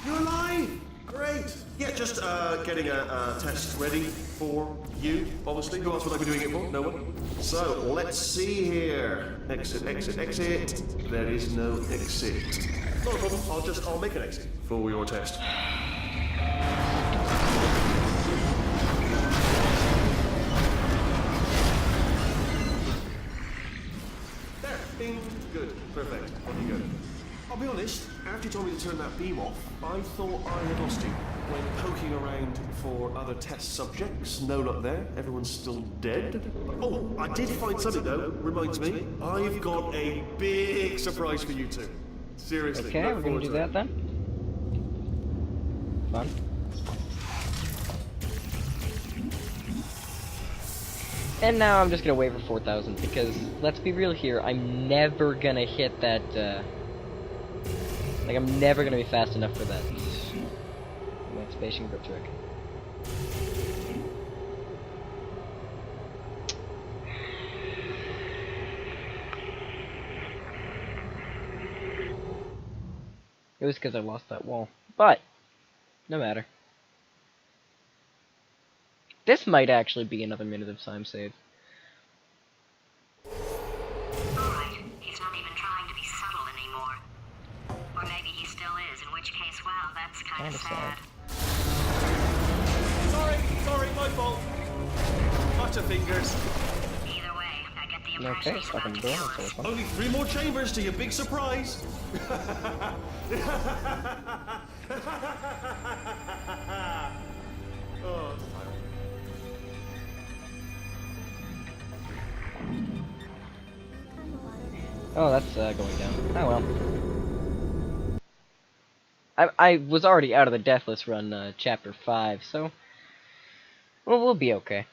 You're alive! Great! Yeah, just getting a test ready for you, obviously. Who else would I be doing it for? No one? So, let's see here. Exit. There is no exit. Not a problem, I'll make an exit for your test. There, bing, good, perfect, on you go. I'll be honest, after you told me to turn that beam off, I thought I had lost you. When poking around for other test subjects, no luck there, everyone's still dead. Oh, I did find something though, reminds me. I've got a big surprise for you two. Seriously. Okay, we're gonna do that then. Fun. And now I'm just gonna wait for 4,000 because, let's be real here, I'm never gonna hit that, like, I'm never gonna be fast enough for that. Emancipation grip trick. It was because I lost that wall. But, no matter. This might actually be another minute of time saved. Alright, he's not even trying to be subtle anymore. Or maybe he still is, in which case, well, that's kind of sad. Sorry, my fault. Butterfingers. Either way, I get the impression Okay, he's fucking about to door, kill that's us. fun. Only 3 more chambers to your big surprise. Oh, Oh, that's going down. Oh well. I was already out of the Deathless Run, Chapter 5, so... Well, we'll be okay.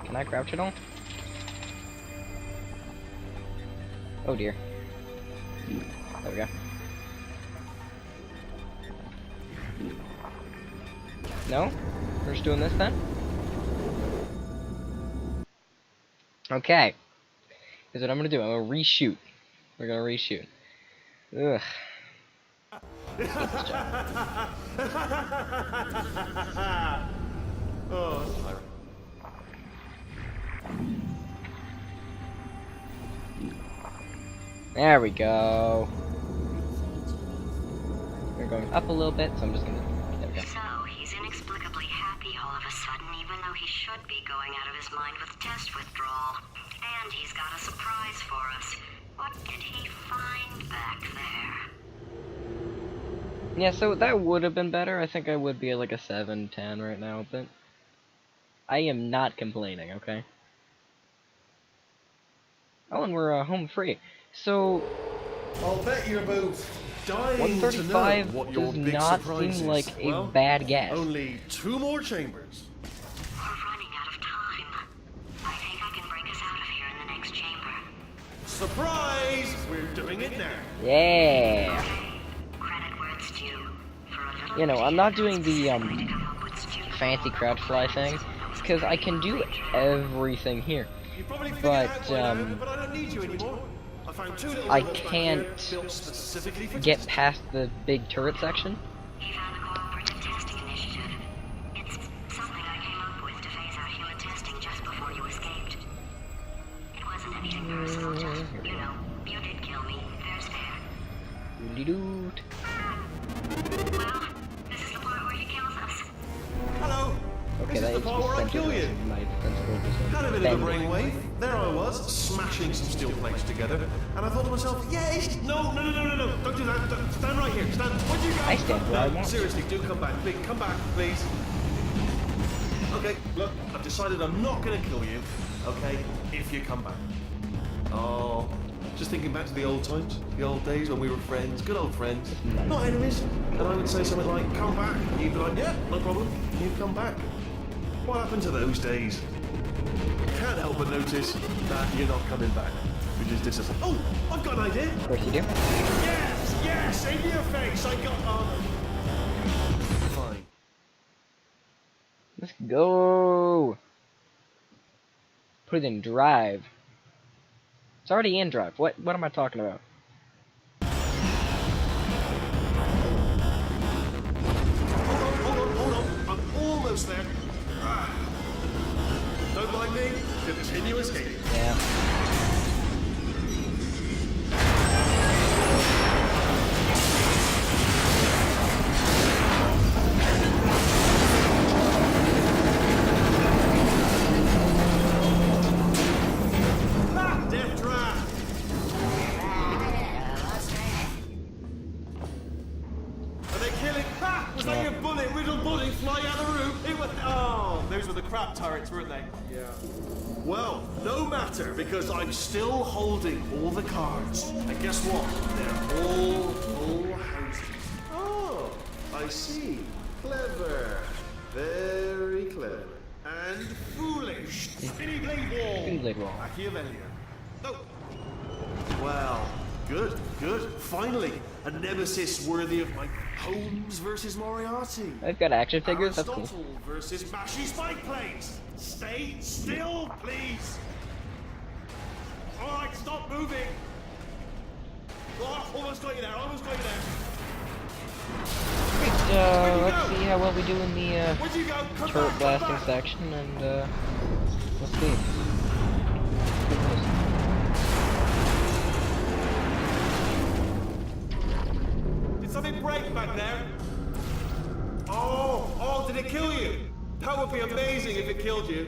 Can I crouch at all? Oh dear. There we go. No? We're just doing this then? Okay. Here's what I'm gonna do. I'm gonna reshoot. We're gonna reshoot. Ugh. There we go. We're going up a little bit, so I'm just gonna... There we go. So, he's inexplicably happy all of a sudden, even though he should be going out of his mind with test withdrawal. And he's got a surprise for us. What did he find back there? Yeah, so that would have been better. I think I would be at like a 7, 10 right now, but... I am not complaining, okay? Oh, and we're home free. So... I'll bet you're both dying 135 to know what your does big not surprise seem is. like a Well, bad guess. Only 2 more chambers. We're running out of time. I think I can bring us out of here in the next chamber. Surprise! We're doing it now. Yeah! Credit where it's due. For a little You know, I'm not doing the, to come up with stupid fancy crouch fly thing, because I can do everything here. You probably figured But, it out by now, but I don't need you anymore. I found 2 little I robots back can't here built specifically for get testing. past the big turret section. He found the cooperative testing initiative. It's something I came up with to phase out human testing just before you escaped. It wasn't anything personal, just, you know, you did kill me. There's fair. Doody-doot. Well, this is the part where he kills us. Hello. Okay, This that is the is part where I centered kill you. around my Had a bit of a brainwave. There I was, smashing some steel plates together, and I thought to myself, yes! No, don't do that. Stand right here. Stand. Where'd you go? I stand where I want. Seriously, do come back. Please, come back, please. Okay, look, I've decided I'm not going to kill you, okay, if you come back. Oh, just thinking back to the old times, the old days when we were friends, good old friends, not enemies. And I would say something like, come back. You'd be like, yeah, no problem. You'd come back. What happened to those days? Can't help but notice that you're not coming back, which is disappointing. Oh, I've got an idea. Of course you do. Yes, in your face. I got Fine. Let's go. Put it in drive. It's already in drive. What am I talking about? Hold on. I'm almost there. Don't mind me. Continue escaping. Yeah. Death trap! Are they killing? Ha! Was that your riddle bullet flying out of the roof? It was. Oh, those were the crap turrets, weren't they? Yeah. Well, no matter, because I'm still holding all the cards. And guess what? They're all full houses. Oh, I see. Clever. Very clever. And foolish. Spinny blade wall. Spinny blade wall. Machiavellian. No. Well, good. Finally, a nemesis worthy of my Holmes versus Moriarty. I've got action figures. That's cool. Aristotle versus Mashy Spike Plates. Stay still, please. All right, stop moving. Oh, almost got you there. Let's see how well we do in the Where'd you go? turret blasting section, and let's see. Did something break back there? Oh, did it kill you? That would be amazing if it killed you.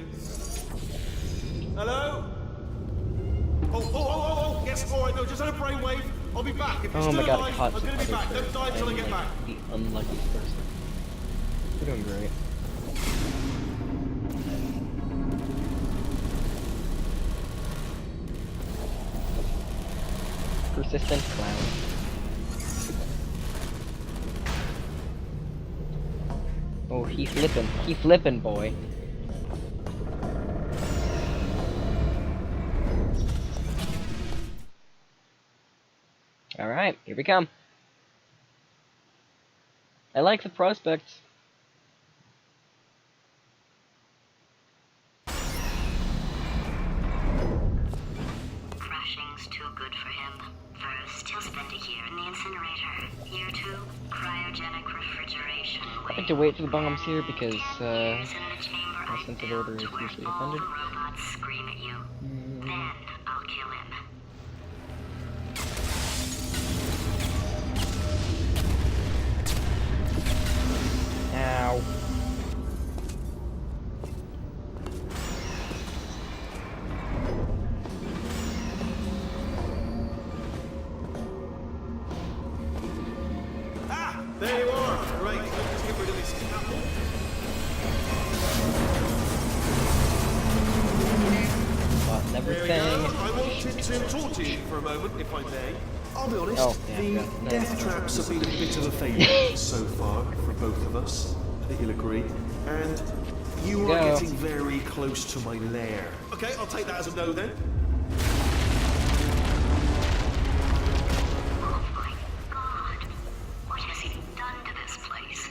Hello? Oh, yes, all right, no, just had a brainwave. I'll be back. If you're Oh still my god, alive, caught I'm some gonna be other back. Don't die until I get back. The unluckiest person. We're doing great. Persistent clown. Oh, he flippin', boy. Alright, here we come. I like the prospects. Crashing's too good for him. First, he'll spend a year in the incinerator. Year 2, cryogenic refrigeration. I like to wait for the bombs here because, Years in the chamber my sense of order is where usually all offended. the robots scream at you. Then I'll kill him. Ow. Ah, there you are. Right, let's just get rid of this apple. Lost There we everything. go. I wanted to talk to you for a moment, if I may. I'll be honest, Oh, yeah, the yeah. death traps have been a bit of a favourite so far for both of us. I think you'll agree. And you are Go. getting very close to my lair. Okay, I'll take that as a no then. Oh my god. What has he done to this place?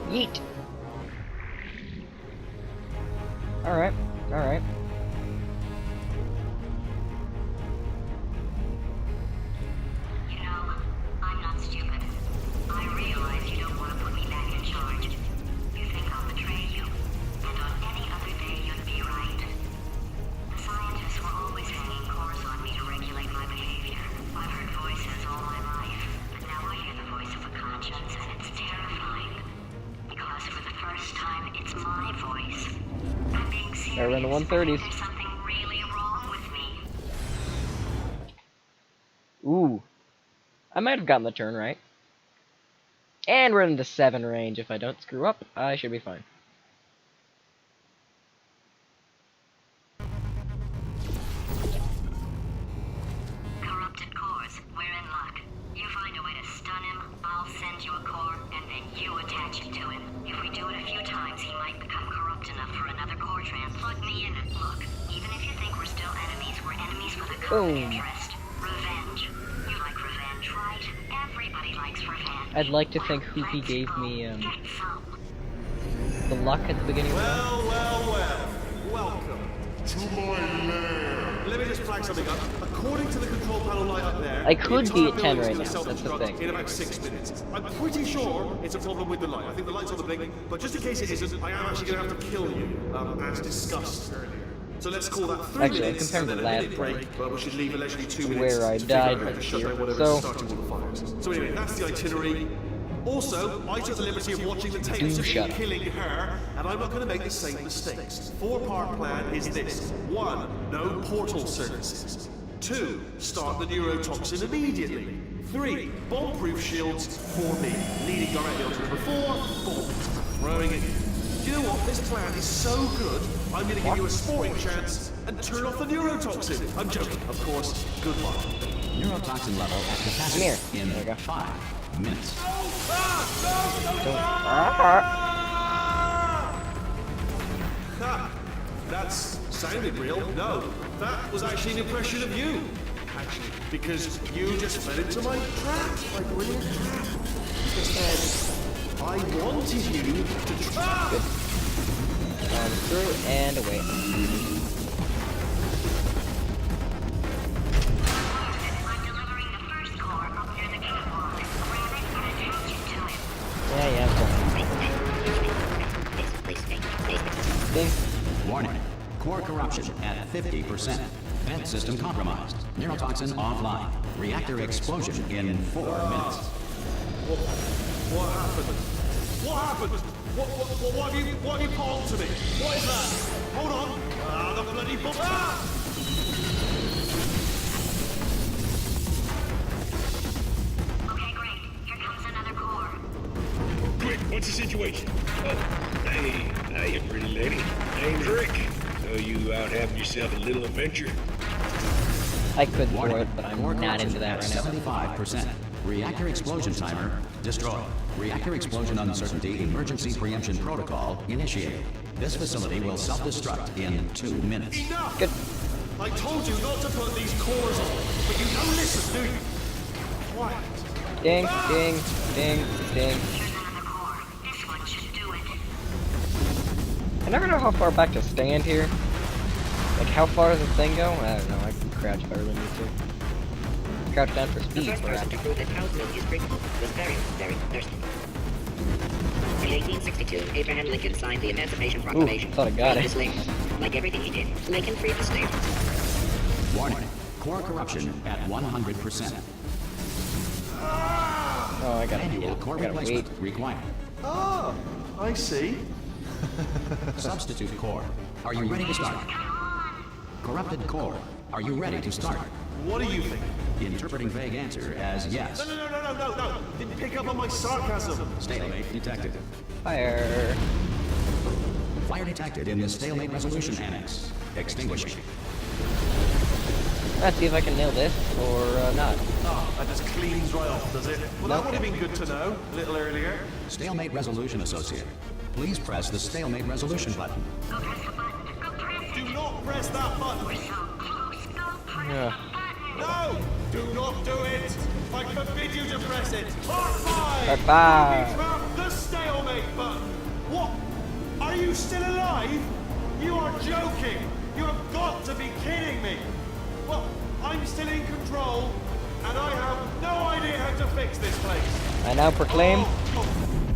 Yeet. Alright, alright. You know, I'm not stupid. I realize you don't want to put me back in charge. You think I'll betray you. And on any other day, you'd be right. The scientists were always hanging cores on me to regulate my behavior. I've heard voices all my life, but now I hear the voice of a conscience, and it's terrifying. Because we're in the 130s. There's something really wrong with me. Ooh. I might have gotten the turn right. And we're in the 7 range. If I don't screw up, I should be fine. Corrupted cores, we're in luck. You find a way to stun him, I'll send you a core, and then you attach it to him. If we do it a few times, he might become corrupt enough for another core trans. Plug me in. Look, even if you think we're still enemies, we're enemies for the common interest. Revenge. You like revenge, right? Everybody likes revenge. I'd like to think Hoopy gave me the luck at the beginning of the round. Well. Welcome. To my lair. Let me just flag something up. According to the control panel light up there, I could the be entire at 10 building's right gonna now, that's the self-destruct thing. in about 6 minutes. I'm pretty sure it's a problem with the light. I think the light's on the blink, but just in case it isn't, I am actually going to have to kill you, as discussed earlier. So let's call that 3 Actually, minutes compared and to then a last minute break, but we should leave allegedly 2 minutes where I to figure out died how to right shut here. down whatever's So- starting all the fires. So anyway, that's the itinerary. Also, I took the liberty of watching the tapes of you shut up. killing her, and I'm not going to make the same mistakes. 4-part plan is this. 1. No portal services. 2. Start the neurotoxin immediately. 3. Bomb-proof shields for me. Leading directly onto number 4. Bomb. Throwing it. Do you know what? This plan is so good, I'm going to give you a sporting chance and turn off the neurotoxin. I'm joking, of course. Good luck. Neurotoxin level at capacity Come here. in There we go. 5 minutes. Ha! That's sounded real. No, that was actually an impression of you. Actually, because you just fell into my trap, my brilliant trap. Instead, I wanted you to try. Good. Through and away. I'm delivering the first core up near the catwalk. Grab it and attach it to him. Yeah, Ding. Warning. Core corruption at 50%. Vent system compromised. Neurotoxin offline. Reactor explosion in 4 minutes. What happened? What happened? What have you put onto me? What is that? Hold on. Ah, the bloody bomb. Ah! Okay, great. Here comes another core. Quick, what's the situation? Oh, hey, pretty lady. Name's Rick. So you out having yourself a little adventure? I could throw Warning. it, but I'm Core not corruption into that at right now. 75%. Reactor explosion timer destroyed. Reactor explosion uncertainty emergency preemption protocol initiated. This facility will self-destruct in 2 minutes. Enough! Good. I told you not to put these cores on, but you don't listen, do you? Quiet. Ding, ding, ding, ding. Here's another core. This one should do it. I never know how far back to stand here. Like, how far does the thing go? I don't know. I can crouch if I really need to. Crouch down for The speed, first person perhaps. to prove that cow's milk is drinkable was very, very thirsty. In 1862, Abraham Lincoln signed the Emancipation Proclamation. thought I got it. Like everything he did, Lincoln freed the slave. Warning. Core corruption at 100%. Oh, I gotta, Manual core I gotta wait. replacement required. Ah, I see. Substitute core. Are you ready to start? Corrupted core. Are you ready to start? What do you think? Interpreting vague answer as yes. No. Didn't pick up on my sarcasm. Stalemate detected. Fire. Fire detected in the stalemate resolution annex. Extinguishing. Let's see if I can nail this, or not. Oh, that just cleans right off, does it? Well, that Nope. would have been good to know a little earlier. Stalemate resolution associate. Please press the stalemate resolution button. Go press the button. Go press it. Do not press that button. We're so close. Go press Yeah. the button. No! Do not do it! I forbid you to press it! Part 5! Part 5. You trapped the stalemate button! What? Are you still alive? You are joking! You have got to be kidding me! Well, I'm still in control, and I have no idea how to fix this place! I now proclaim Oh,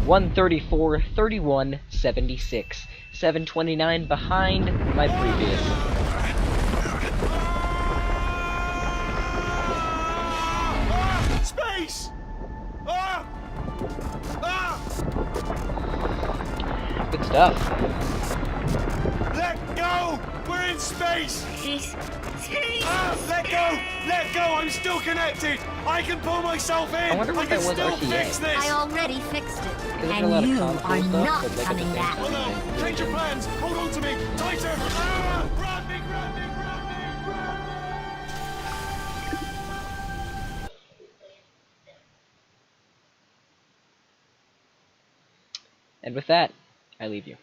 134, 31, 76. 729 behind my previous. Space! Ah! Ah! Good stuff. Let go! We're in space! Space. Let go! Let go! I'm still connected! I can pull myself in! I wonder what can that was still RTA. fix this! I already fixed it. There's a lot And of you console are stuff, not but, like, at the coming same back. time, Oh no! Change your plans! Hold on to me! Tighter! Grab me! Grab me! Grab me! Grab me! And with that, I leave you.